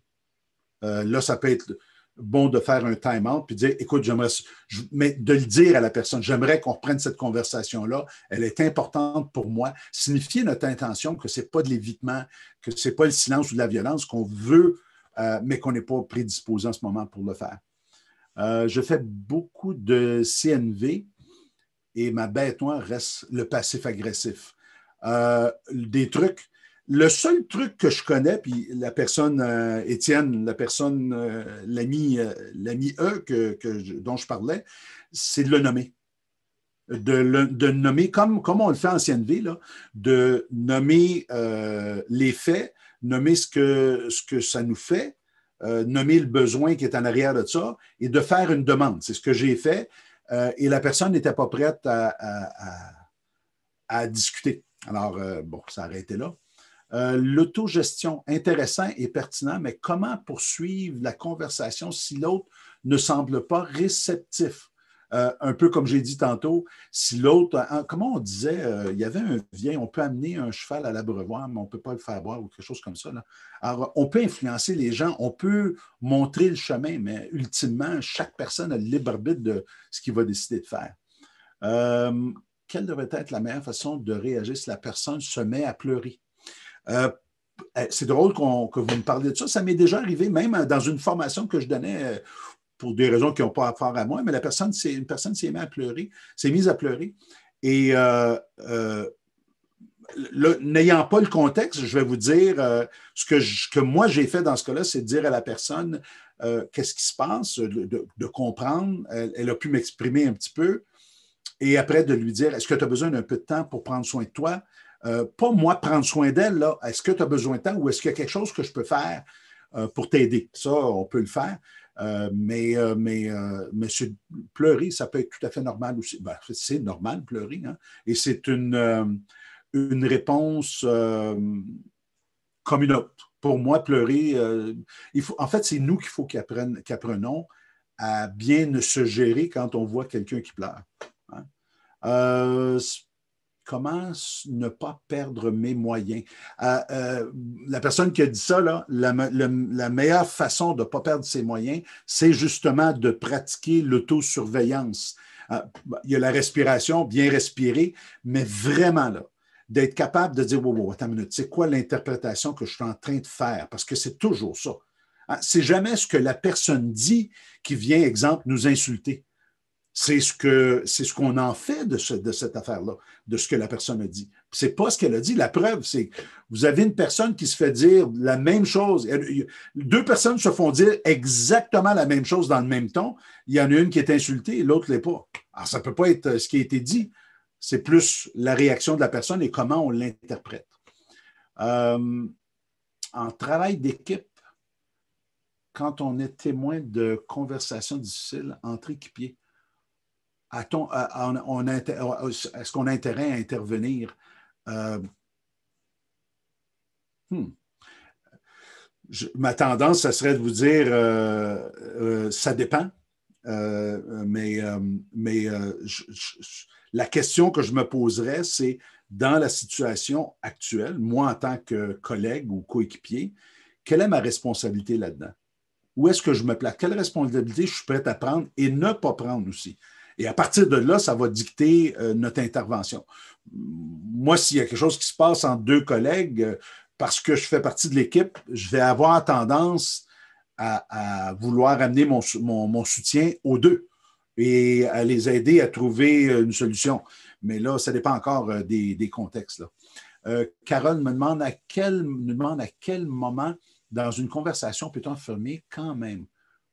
Là, ça peut être bon de faire un time-out puis de dire, écoute, mais de le dire à la personne, j'aimerais qu'on reprenne cette conversation-là, elle est importante pour moi. Signifier notre intention que ce n'est pas de l'évitement, que ce n'est pas le silence ou de la violence qu'on veut, mais qu'on n'est pas prédisposé en ce moment pour le faire. Je fais beaucoup de CNV et ma bête noire reste le passif agressif. Des trucs. Le seul truc que je connais, puis la personne, Étienne, la personne, l'ami dont je parlais, c'est de le nommer. De nommer, comme on le fait en CNV, là, de nommer les faits, nommer ce que ça nous fait, nommer le besoin qui est en arrière de ça et de faire une demande. C'est ce que j'ai fait et la personne n'était pas prête à discuter. Alors, bon, ça a arrêté là. L'autogestion, intéressant et pertinent, mais comment poursuivre la conversation si l'autre ne semble pas réceptif? Un peu comme j'ai dit tantôt, si l'autre, comment on disait, il y avait un vieil, on peut amener un cheval à l'abreuvoir, mais on ne peut pas le faire boire ou quelque chose comme ça. Là. Alors, on peut influencer les gens, on peut montrer le chemin, mais ultimement, chaque personne a le libre arbitre de ce qu'il va décider de faire. Quelle devrait être la meilleure façon de réagir si la personne se met à pleurer? C'est drôle que vous me parliez de ça. Ça m'est déjà arrivé, même dans une formation que je donnais pour des raisons qui n'ont pas affaire à moi, mais une personne s'est mise à pleurer. Et n'ayant pas le contexte, je vais vous dire ce que moi j'ai fait dans ce cas-là, c'est de dire à la personne qu'est-ce qui se passe, de comprendre. Elle a pu m'exprimer un petit peu. Et après, de lui dire, est-ce que tu as besoin d'un peu de temps pour prendre soin de toi? Pas moi prendre soin d'elle, là. Est-ce que tu as besoin de temps ou est-ce qu'il y a quelque chose que je peux faire pour t'aider? Ça, on peut le faire. Mais pleurer, ça peut être tout à fait normal aussi. Ben, c'est normal, pleurer. Hein? Et c'est une réponse comme une autre. Pour moi, pleurer, en fait, c'est nous qu'il faut qu'apprenons à bien se gérer quand on voit quelqu'un qui pleure. Hein? Comment ne pas perdre mes moyens? La personne qui a dit ça, là, la meilleure façon de ne pas perdre ses moyens, c'est justement de pratiquer l'autosurveillance. Il y a la respiration, bien respirer, mais vraiment là, d'être capable de dire, wow, attends une minute, c'est quoi l'interprétation que je suis en train de faire? Parce que c'est toujours ça. C'est jamais ce que la personne dit qui vient, exemple, nous insulter. C'est ce qu'on en fait de cette affaire-là, de ce que la personne a dit. Ce n'est pas ce qu'elle a dit. La preuve, c'est que vous avez une personne qui se fait dire la même chose. Deux personnes se font dire exactement la même chose dans le même ton. Il y en a une qui est insultée et l'autre ne l'est pas. Alors, ça ne peut pas être ce qui a été dit. C'est plus la réaction de la personne et comment on l'interprète. En travail d'équipe, quand on est témoin de conversations difficiles entre équipiers, est-ce qu'on a intérêt à intervenir? Ma tendance, ça serait de vous dire ça dépend. La question que je me poserais, c'est dans la situation actuelle, moi en tant que collègue ou coéquipier, quelle est ma responsabilité là-dedans? Où est-ce que je me place? Quelle responsabilité je suis prêt à prendre et ne pas prendre aussi? Et à partir de là, ça va dicter notre intervention. Moi, s'il y a quelque chose qui se passe entre deux collègues, parce que je fais partie de l'équipe, je vais avoir tendance à vouloir amener mon soutien aux deux et à les aider à trouver une solution. Mais là, ça dépend encore des contextes. Là. Carole me demande à quel moment dans une conversation peut-on affirmer quand même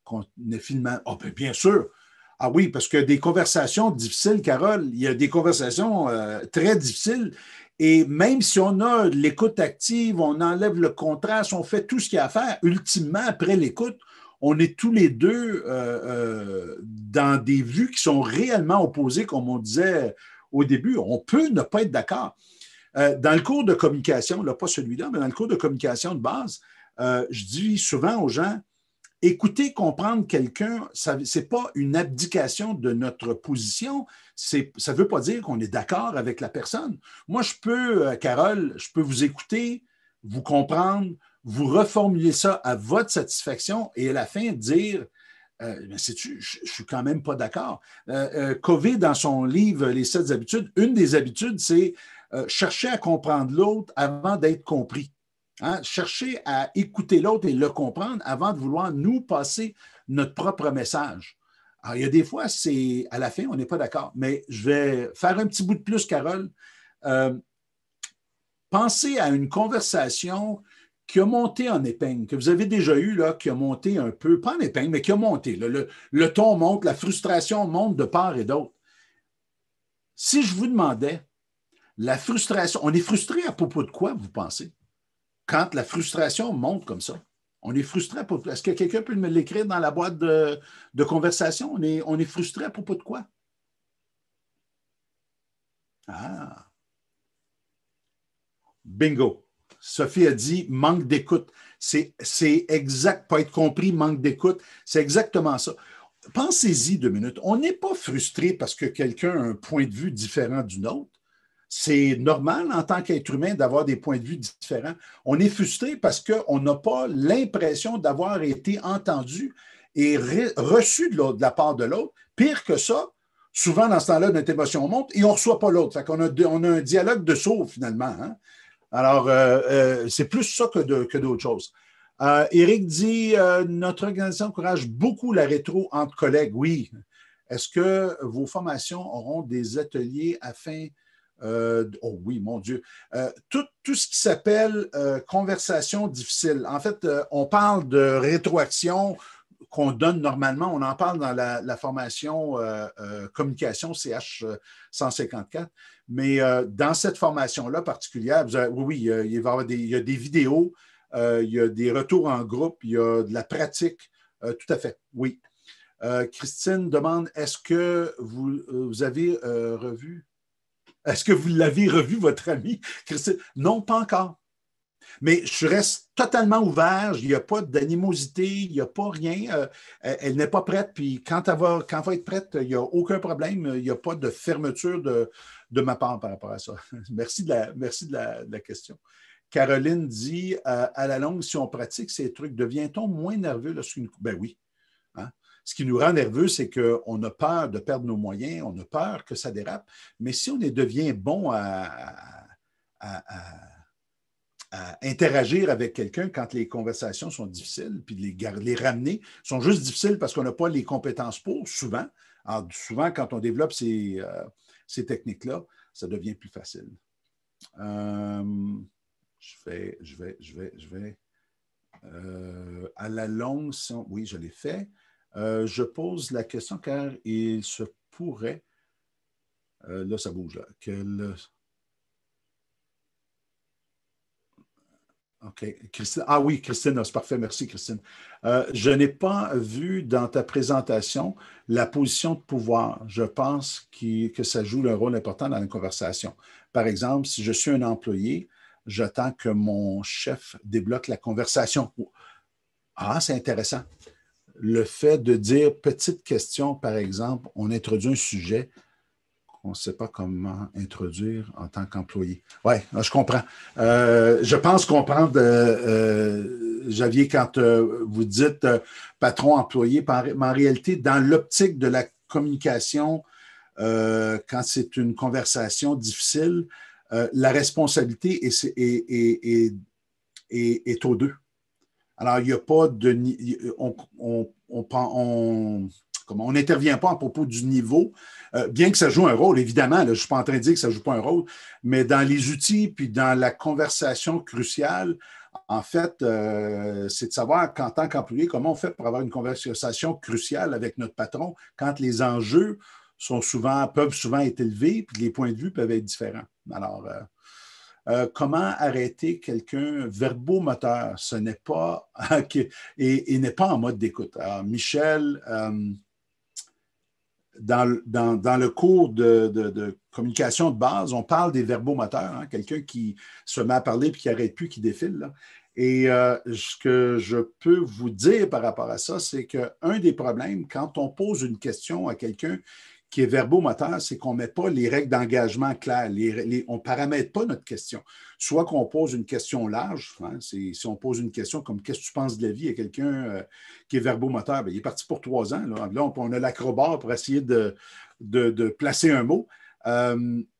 qu'on est finalement... Oh, bien sûr! Ah oui, parce que des conversations difficiles, Carole, il y a des conversations très difficiles. Et même si on a l'écoute active, on enlève le contraste, on fait tout ce qu'il y a à faire, ultimement, après l'écoute, on est tous les deux dans des vues qui sont réellement opposées, comme on disait au début. On peut ne pas être d'accord. Dans le cours de communication, là, pas celui-là, mais dans le cours de communication de base, je dis souvent aux gens, écouter, comprendre quelqu'un, ce n'est pas une abdication de notre position. Ça ne veut pas dire qu'on est d'accord avec la personne. Moi, je peux, Carole, je peux vous écouter, vous comprendre, vous reformuler ça à votre satisfaction et à la fin dire sais-tu, je ne suis quand même pas d'accord. Covey, dans son livre Les 7 habitudes, une des habitudes, c'est chercher à comprendre l'autre avant d'être compris. Hein? Chercher à écouter l'autre et le comprendre avant de vouloir nous passer notre propre message. Alors, il y a des fois, c'est à la fin, on n'est pas d'accord. Mais je vais faire un petit bout de plus, Carole. Pensez à une conversation qui a monté en épingle, que vous avez déjà eu, là, qui a monté un peu, pas en épingle, mais qui a monté. Là, le ton monte, la frustration monte de part et d'autre. Si je vous demandais, la frustration, on est frustré à propos de quoi, vous pensez? Quand la frustration monte comme ça. On est frustré à propos. Est-ce que quelqu'un peut me l'écrire dans la boîte de conversation? On est frustré à propos de quoi? Ah, bingo. Sophie a dit manque d'écoute. C'est exact, pas être compris, manque d'écoute. C'est exactement ça. Pensez-y 2 minutes. On n'est pas frustré parce que quelqu'un a un point de vue différent du nôtre. C'est normal en tant qu'être humain d'avoir des points de vue différents. On est frustré parce qu'on n'a pas l'impression d'avoir été entendu et reçu de la part de l'autre. Pire que ça, souvent dans ce temps-là, notre émotion monte et on ne reçoit pas l'autre. Fait qu'on a, on a un dialogue de sourds finalement. Hein? Alors, c'est plus ça que d'autres choses. Éric dit notre organisation encourage beaucoup la rétro entre collègues. Oui. Est-ce que vos formations auront des ateliers afin oh oui, mon Dieu. Tout ce qui s'appelle conversation difficile. En fait, on parle de rétroaction qu'on donne normalement. On en parle dans la formation communication CH 154. Mais dans cette formation-là particulière, oui, il va y avoir il y a des vidéos, il y a des retours en groupe, il y a de la pratique. Tout à fait, oui. Christine demande, est-ce que vous avez revu? Est-ce que vous l'avez revu, votre ami, Christine? Non, pas encore. Mais je reste totalement ouvert. Il n'y a pas d'animosité, il n'y a pas rien. Elle n'est pas prête. Puis quand elle va être prête, il n'y a aucun problème. Il n'y a pas de fermeture de ma part par rapport à ça. Merci de la question. Caroline dit à la longue, si on pratique ces trucs, devient-on moins nerveux lorsqu'une. Ben oui. Hein? Ce qui nous rend nerveux, c'est qu'on a peur de perdre nos moyens, on a peur que ça dérape. Mais si on devient bon à interagir avec quelqu'un quand les conversations sont difficiles, puis les ramener, sont juste difficiles parce qu'on n'a pas les compétences pour, souvent. Alors, souvent, quand on développe ces techniques-là, ça devient plus facile. Je vais. À la longue, oui, je l'ai fait. Je pose la question car il se pourrait, là ça bouge, là, OK. Christine, ah oui, Christine, c'est parfait, merci Christine. Je n'ai pas vu dans ta présentation la position de pouvoir. Je pense que ça joue un rôle important dans la conversation. Par exemple, si je suis un employé, j'attends que mon chef débloque la conversation. Ah, c'est intéressant. Le fait de dire petite question, par exemple, on introduit un sujet qu'on ne sait pas comment introduire en tant qu'employé. Oui, je comprends. Je pense comprendre, Javier, quand vous dites patron-employé, mais en réalité, dans l'optique de la communication, quand c'est une conversation difficile, la responsabilité est aux deux. Alors, il n'y a pas de. On n'intervient pas à propos du niveau, bien que ça joue un rôle, évidemment. Là, je ne suis pas en train de dire que ça ne joue pas un rôle, mais dans les outils puis dans la conversation cruciale, en fait, c'est de savoir qu'en tant qu'employé, comment on fait pour avoir une conversation cruciale avec notre patron quand les enjeux peuvent souvent être élevés puis les points de vue peuvent être différents. Alors, comment arrêter quelqu'un verbomoteur? Ce n'est pas et n'est pas en mode d'écoute. Alors, Michel, dans le cours de communication de base, on parle des verbomoteurs, hein, quelqu'un qui se met à parler puis qui n'arrête plus, qui défile. Là. Et ce que je peux vous dire par rapport à ça, c'est qu'un des problèmes, quand on pose une question à quelqu'un qui est verbomoteur, c'est qu'on ne met pas les règles d'engagement claires. On ne paramètre pas notre question. Soit qu'on pose une question large, hein, si on pose une question comme qu'est-ce que tu penses de la vie à quelqu'un qui est verbomoteur, bien, il est parti pour 3 ans. Là on a l'acrobat pour essayer de placer un mot.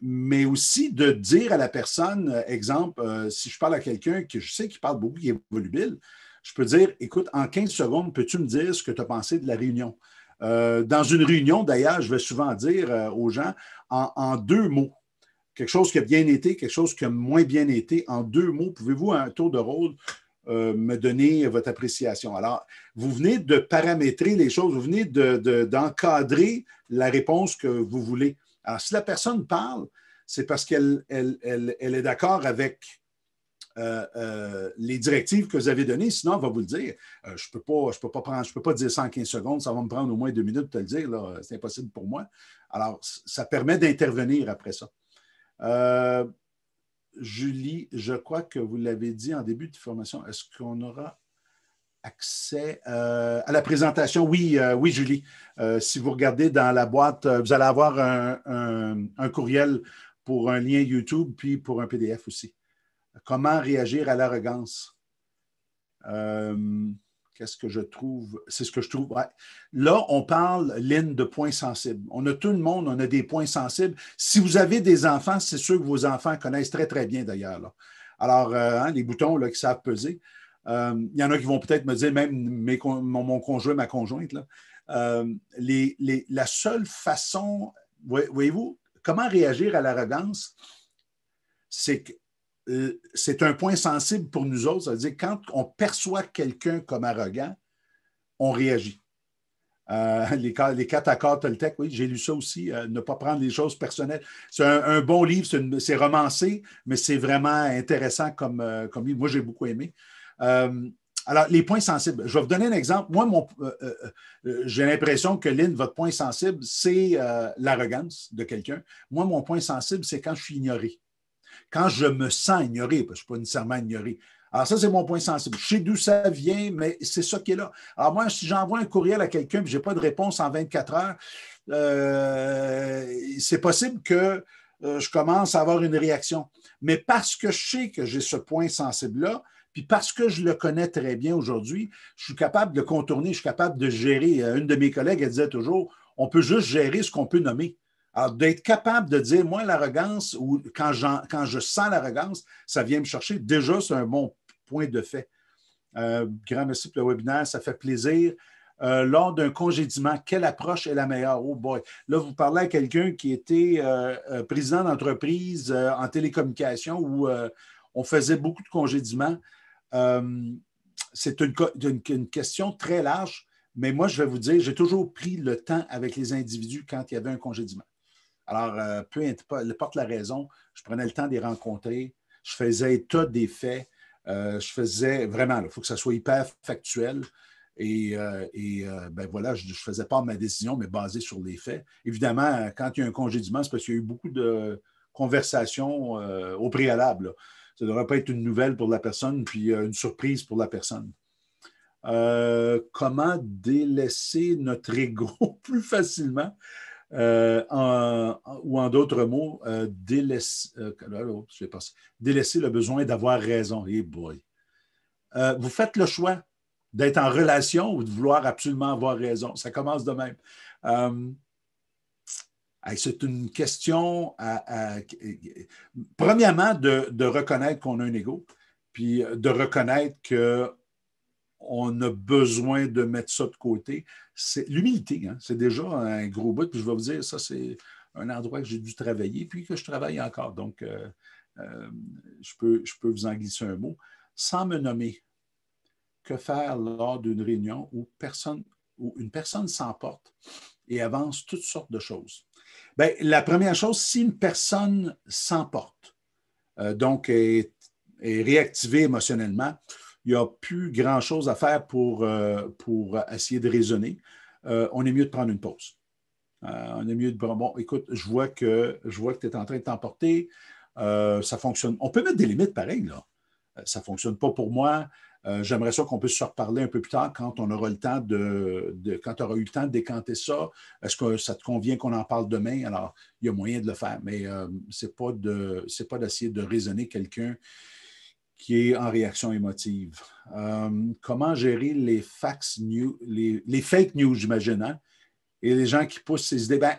Mais aussi de dire à la personne, exemple, si je parle à quelqu'un que je sais qui parle beaucoup, qui est volubile, je peux dire, écoute, en 15 secondes, peux-tu me dire ce que tu as pensé de la réunion? Dans une réunion, d'ailleurs, je vais souvent dire aux gens en 2 mots, quelque chose qui a bien été, quelque chose qui a moins bien été, en 2 mots, pouvez-vous, à un tour de rôle, me donner votre appréciation? Alors, vous venez de paramétrer les choses, vous venez d'encadrer la réponse que vous voulez. Alors, si la personne parle, c'est parce qu'elle est d'accord avec les directives que vous avez données, sinon, elle va vous le dire. Je ne peux pas dire ça en 15 secondes, ça va me prendre au moins 2 minutes de te le dire, c'est impossible pour moi. Alors, ça permet d'intervenir après ça. Julie, je crois que vous l'avez dit en début de formation, est-ce qu'on aura accès à la présentation? Oui, oui, Julie. Si vous regardez dans la boîte, vous allez avoir un courriel pour un lien YouTube, puis pour un PDF aussi. Comment réagir à l'arrogance? Qu'est-ce que je trouve? C'est ce que je trouve. Ouais. Là, on parle, Lynn, de points sensibles. On a tout le monde, on a des points sensibles. Si vous avez des enfants, c'est sûr que vos enfants connaissent très, très bien d'ailleurs. Là. Alors, les boutons là, qui savent peser. Il y en a qui vont peut-être me dire, même mon conjoint, ma conjointe, là, la seule façon, voyez-vous, comment réagir à l'arrogance, c'est que c'est un point sensible pour nous autres. Ça veut dire que quand on perçoit quelqu'un comme arrogant, on réagit. Les 4 accords Toltec, oui, j'ai lu ça aussi. Ne pas prendre les choses personnelles. C'est un bon livre, c'est romancé, mais c'est vraiment intéressant comme livre. Moi, j'ai beaucoup aimé. Alors, les points sensibles. Je vais vous donner un exemple. Moi, j'ai l'impression que, Lynn, votre point sensible, c'est l'arrogance de quelqu'un. Moi, mon point sensible, c'est quand je suis ignoré. Quand je me sens ignoré, parce que je ne suis pas nécessairement ignoré. Alors, ça, c'est mon point sensible. Je sais d'où ça vient, mais c'est ça qui est là. Alors, moi, si j'envoie un courriel à quelqu'un et je n'ai pas de réponse en 24 heures, c'est possible que je commence à avoir une réaction. Mais parce que je sais que j'ai ce point sensible-là, puis parce que je le connais très bien aujourd'hui, je suis capable de contourner, je suis capable de gérer. Une de mes collègues, elle disait toujours, on peut juste gérer ce qu'on peut nommer. Alors, d'être capable de dire, moi, l'arrogance, ou quand je sens l'arrogance, ça vient me chercher. Déjà, c'est un bon point de fait. Grand merci pour le webinaire, ça fait plaisir. Lors d'un congédiement, quelle approche est la meilleure? Oh boy. Là, vous parlez à quelqu'un qui était président d'entreprise en télécommunication où on faisait beaucoup de congédiements. C'est une question très large, mais moi, je vais vous dire, j'ai toujours pris le temps avec les individus quand il y avait un congédiement. Alors, peu importe la raison, je prenais le temps de les rencontrer, je faisais état des faits, je faisais vraiment, il faut que ça soit hyper factuel. Et ben voilà, je faisais pas ma décision, mais basée sur les faits. Évidemment, quand il y a un congédiement, c'est parce qu'il y a eu beaucoup de conversations au préalable. Là. Ça ne devrait pas être une nouvelle pour la personne, puis une surprise pour la personne. Comment délaisser notre ego plus facilement? Ou en d'autres mots, délaisser le besoin d'avoir raison. Hey boy. Vous faites le choix d'être en relation ou de vouloir absolument avoir raison. Ça commence de même. C'est une question premièrement, de reconnaître qu'on a un ego, puis de reconnaître qu'on a besoin de mettre ça de côté. C'est l'humilité, hein? C'est déjà un gros bout. Puis je vais vous dire, ça, c'est un endroit que j'ai dû travailler, puis que je travaille encore. Donc, je peux vous en glisser un mot. Sans me nommer, que faire lors d'une réunion où une personne s'emporte et avance toutes sortes de choses? Bien, la première chose, si une personne s'emporte, donc est réactivée émotionnellement, il n'y a plus grand-chose à faire pour essayer de raisonner. On est mieux de prendre une pause. On est mieux de dire, bon, écoute, je vois que tu es en train de t'emporter. Ça fonctionne. On peut mettre des limites pareilles, là. Ça ne fonctionne pas pour moi. J'aimerais ça qu'on puisse se reparler un peu plus tard quand on aura le temps quand tu auras eu le temps de décanter ça. Est-ce que ça te convient qu'on en parle demain? Alors, il y a moyen de le faire, mais ce n'est pas d'essayer de raisonner quelqu'un qui est en réaction émotive. Comment gérer les les fake news, j'imagine, hein? Et les gens qui poussent ces idées. Ben,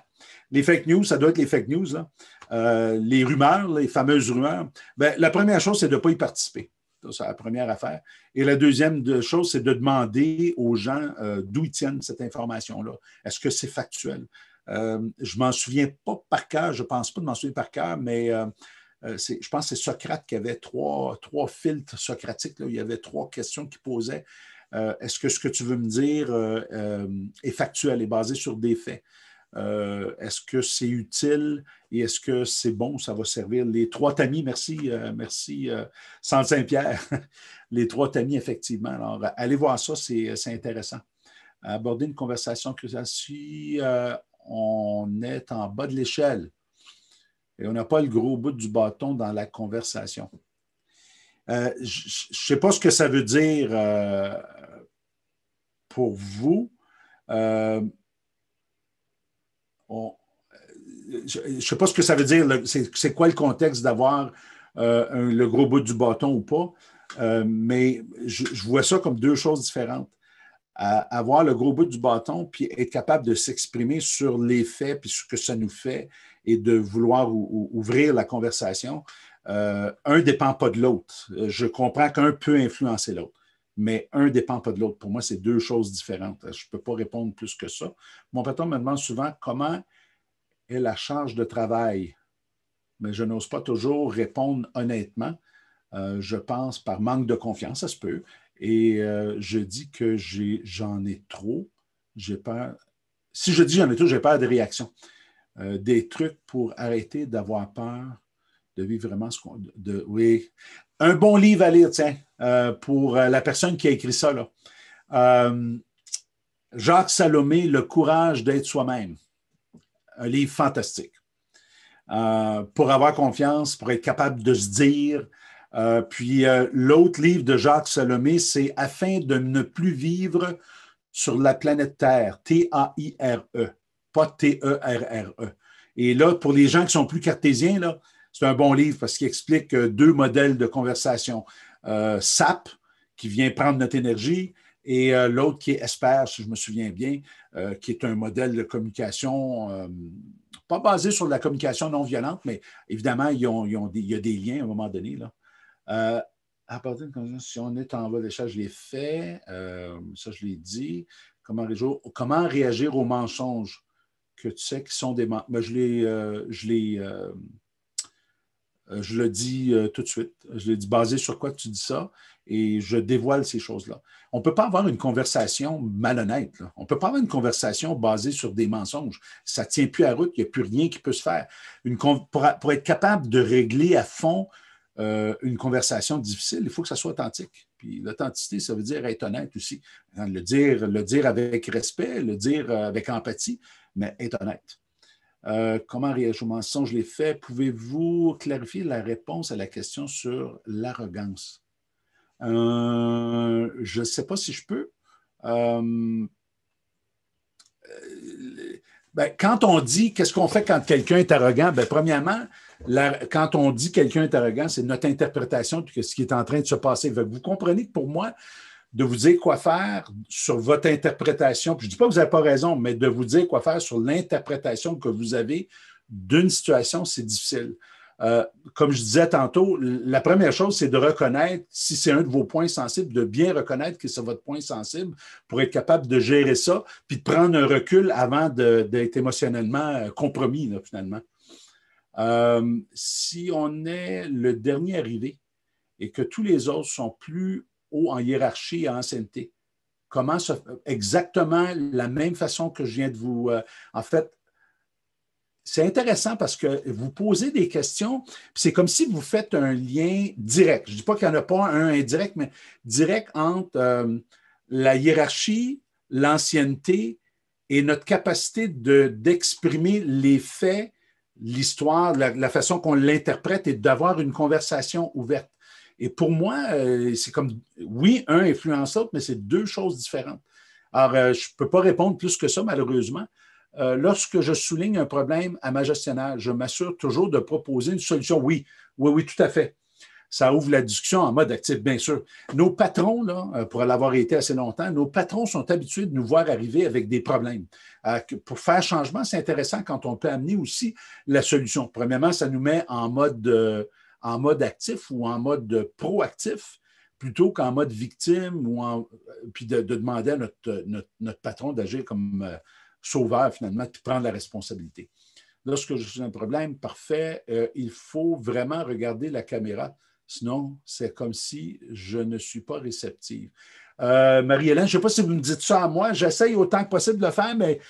les fake news, ça doit être les fake news, là. Les rumeurs, les fameuses rumeurs. Ben, la première chose, c'est de ne pas y participer. C'est la première affaire. Et la deuxième chose, c'est de demander aux gens d'où ils tiennent cette information-là. Est-ce que c'est factuel? Je ne m'en souviens pas par cœur, je ne pense pas de m'en souvenir par cœur, mais je pense que c'est Socrate qui avait trois filtres socratiques. Là. Il y avait 3 questions qu'il posait. Est-ce que ce que tu veux me dire est factuel, est basé sur des faits? Est-ce que c'est utile et est-ce que c'est bon, ça va servir? Les 3 tamis, merci Saint Saint-Pierre. Les 3 tamis, effectivement. Alors, allez voir ça, c'est intéressant. Aborder une conversation cruciale. Si on est en bas de l'échelle et on n'a pas le gros bout du bâton dans la conversation. Je ne sais pas ce que ça veut dire pour vous. Je ne sais pas ce que ça veut dire. C'est quoi le contexte d'avoir le gros bout du bâton ou pas? Mais je vois ça comme 2 choses différentes. Avoir le gros bout du bâton, puis être capable de s'exprimer sur les faits, puis ce que ça nous fait, et de vouloir ouvrir la conversation. Un ne dépend pas de l'autre. Je comprends qu'un peut influencer l'autre, mais un ne dépend pas de l'autre. Pour moi, c'est 2 choses différentes. Je ne peux pas répondre plus que ça. Mon patron me demande souvent comment est la charge de travail, mais je n'ose pas toujours répondre honnêtement. Je pense par manque de confiance, ça se peut, et je dis que j'en ai trop. J'ai peur. Si je dis j'en ai trop, j'ai peur des réactions. Des trucs pour arrêter d'avoir peur de vivre vraiment ce qu'on... Oui. Un bon livre à lire, tiens, pour la personne qui a écrit ça, là. Jacques Salomé, Le courage d'être soi-même. Un livre fantastique. Pour avoir confiance, pour être capable de se dire. Puis l'autre livre de Jacques Salomé, c'est Afin de ne plus vivre sur la planète Terre, T-A-I-R-E, pas T-E-R-R-E. Et là, pour les gens qui sont plus cartésiens, là, c'est un bon livre parce qu'il explique 2 modèles de conversation. SAP, qui vient prendre notre énergie, et l'autre qui est Esper, si je me souviens bien, qui est un modèle de communication pas basé sur la communication non violente, mais évidemment, il y a des liens à un moment donné. Là. À partir de si on est en bas d'échelle, je l'ai fait, ça je l'ai dit. Comment réagir aux mensonges que tu sais qui sont des mensonges? Ben, je le dis tout de suite. Je l'ai dit basé sur quoi tu dis ça et je dévoile ces choses-là. On ne peut pas avoir une conversation malhonnête. Là. On ne peut pas avoir une conversation basée sur des mensonges. Ça ne tient plus à route, il n'y a plus rien qui peut se faire. Pour être capable de régler à fond une conversation difficile, il faut que ça soit authentique. Puis l'authenticité, ça veut dire être honnête aussi. Le dire avec respect, le dire avec empathie, mais être honnête. Comment réagir aux mensonges? Je l'ai fait. Pouvez-vous clarifier la réponse à la question sur l'arrogance? Je ne sais pas si je peux. Quand on dit qu'est-ce qu'on fait quand quelqu'un est arrogant, premièrement, quand on dit quelqu'un est arrogant, c'est notre interprétation de ce qui est en train de se passer. Vous comprenez que pour moi, de vous dire quoi faire sur votre interprétation, puis je ne dis pas que vous n'avez pas raison, mais de vous dire quoi faire sur l'interprétation que vous avez d'une situation, c'est difficile. Comme je disais tantôt, la première chose, c'est de reconnaître, si c'est un de vos points sensibles, de bien reconnaître que c'est votre point sensible pour être capable de gérer ça, puis de prendre un recul avant d'être émotionnellement compromis, là, finalement. Si on est le dernier arrivé et que tous les autres sont plus haut en hiérarchie et en ancienneté, exactement la même façon que je viens de vous... en fait, c'est intéressant parce que vous posez des questions, puis c'est comme si vous faites un lien direct. Je ne dis pas qu'il n'y en a pas un indirect, mais direct entre la hiérarchie, l'ancienneté et notre capacité d'exprimer les faits, l'histoire, la façon qu'on l'interprète et d'avoir une conversation ouverte. Et pour moi, c'est comme, oui, un influence l'autre, mais c'est deux choses différentes. Alors, je ne peux pas répondre plus que ça, malheureusement. Lorsque je souligne un problème à ma gestionnaire, je m'assure toujours de proposer une solution. Oui, oui, oui, tout à fait. Ça ouvre la discussion en mode actif, bien sûr. Nos patrons, là, pour l'avoir été assez longtemps, nos patrons sont habitués de nous voir arriver avec des problèmes. Pour faire changement, c'est intéressant quand on peut amener aussi la solution. Premièrement, ça nous met en mode actif ou en mode proactif plutôt qu'en mode victime puis de demander à notre patron d'agir comme sauveur, finalement, puis prendre la responsabilité. Lorsque je suis un problème, parfait, il faut vraiment regarder la caméra. Sinon, c'est comme si je ne suis pas réceptive. Marie-Hélène, je ne sais pas si vous me dites ça à moi. J'essaye autant que possible de le faire, mais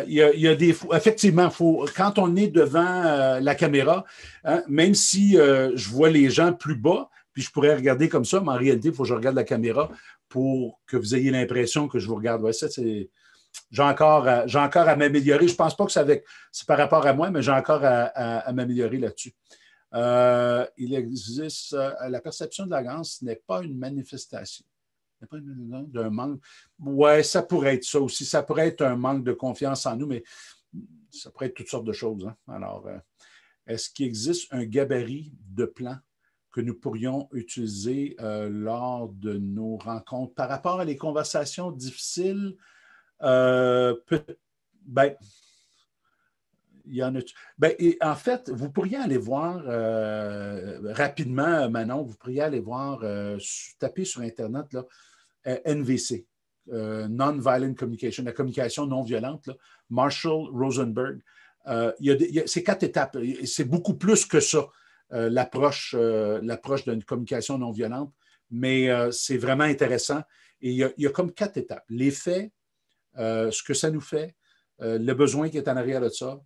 il y a des... Effectivement, quand on est devant la caméra, hein, même si je vois les gens plus bas, puis je pourrais regarder comme ça, mais en réalité, il faut que je regarde la caméra pour que vous ayez l'impression que je vous regarde. Ouais, ça, c'est... J'ai encore à m'améliorer. Je ne pense pas que c'est par rapport à moi, mais j'ai encore à m'améliorer là-dessus. Il existe la perception de l'arrogance n'est pas une manifestation. N'est pas une d'un manque. Oui, ça pourrait être ça aussi. Ça pourrait être un manque de confiance en nous, mais ça pourrait être toutes sortes de choses. Hein. Alors, est-ce qu'il existe un gabarit de plans que nous pourrions utiliser lors de nos rencontres par rapport à les conversations difficiles? Ben, il y en a. Ben, et en fait, vous pourriez aller voir rapidement, Manon, vous pourriez aller voir, taper sur Internet là, NVC, Non-Violent Communication, la communication non violente, là, Marshall Rosenberg. C'est 4 étapes. C'est beaucoup plus que ça, l'approche d'une communication non violente, mais c'est vraiment intéressant. Et il y a comme 4 étapes. Les faits, ce que ça nous fait, le besoin qui est en arrière de ça,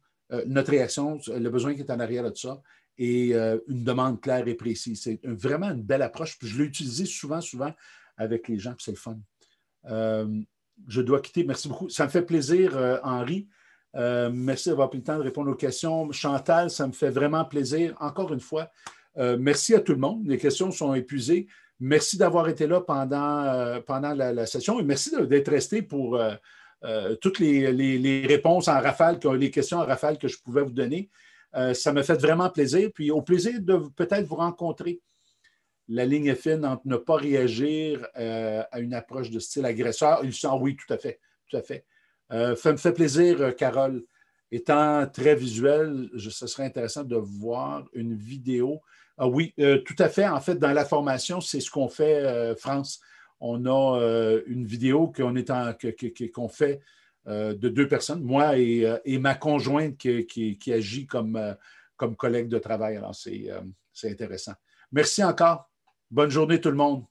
notre réaction, le besoin qui est en arrière de ça, et une demande claire et précise. C'est vraiment une belle approche. Puis je l'ai utilisé souvent, souvent avec les gens, puis c'est le fun. Je dois quitter. Merci beaucoup. Ça me fait plaisir, Henri. Merci d'avoir pris le temps de répondre aux questions. Chantal, ça me fait vraiment plaisir. Encore une fois, merci à tout le monde. Les questions sont épuisées. Merci d'avoir été là pendant la session et merci d'être resté pour toutes les réponses en rafale, les questions en rafale que je pouvais vous donner. Ça me fait vraiment plaisir. Puis au plaisir de peut-être vous rencontrer. La ligne est fine entre ne pas réagir à une approche de style agresseur. Il sent oui, tout à fait. Tout à fait. Ça me fait plaisir, Carole. Étant très visuel, ce serait intéressant de voir une vidéo. Ah oui, tout à fait. En fait, dans la formation, c'est ce qu'on fait, France. On a une vidéo qu'on fait de 2 personnes, moi et ma conjointe qui agit comme collègue de travail. Alors, c'est intéressant. Merci encore. Bonne journée tout le monde.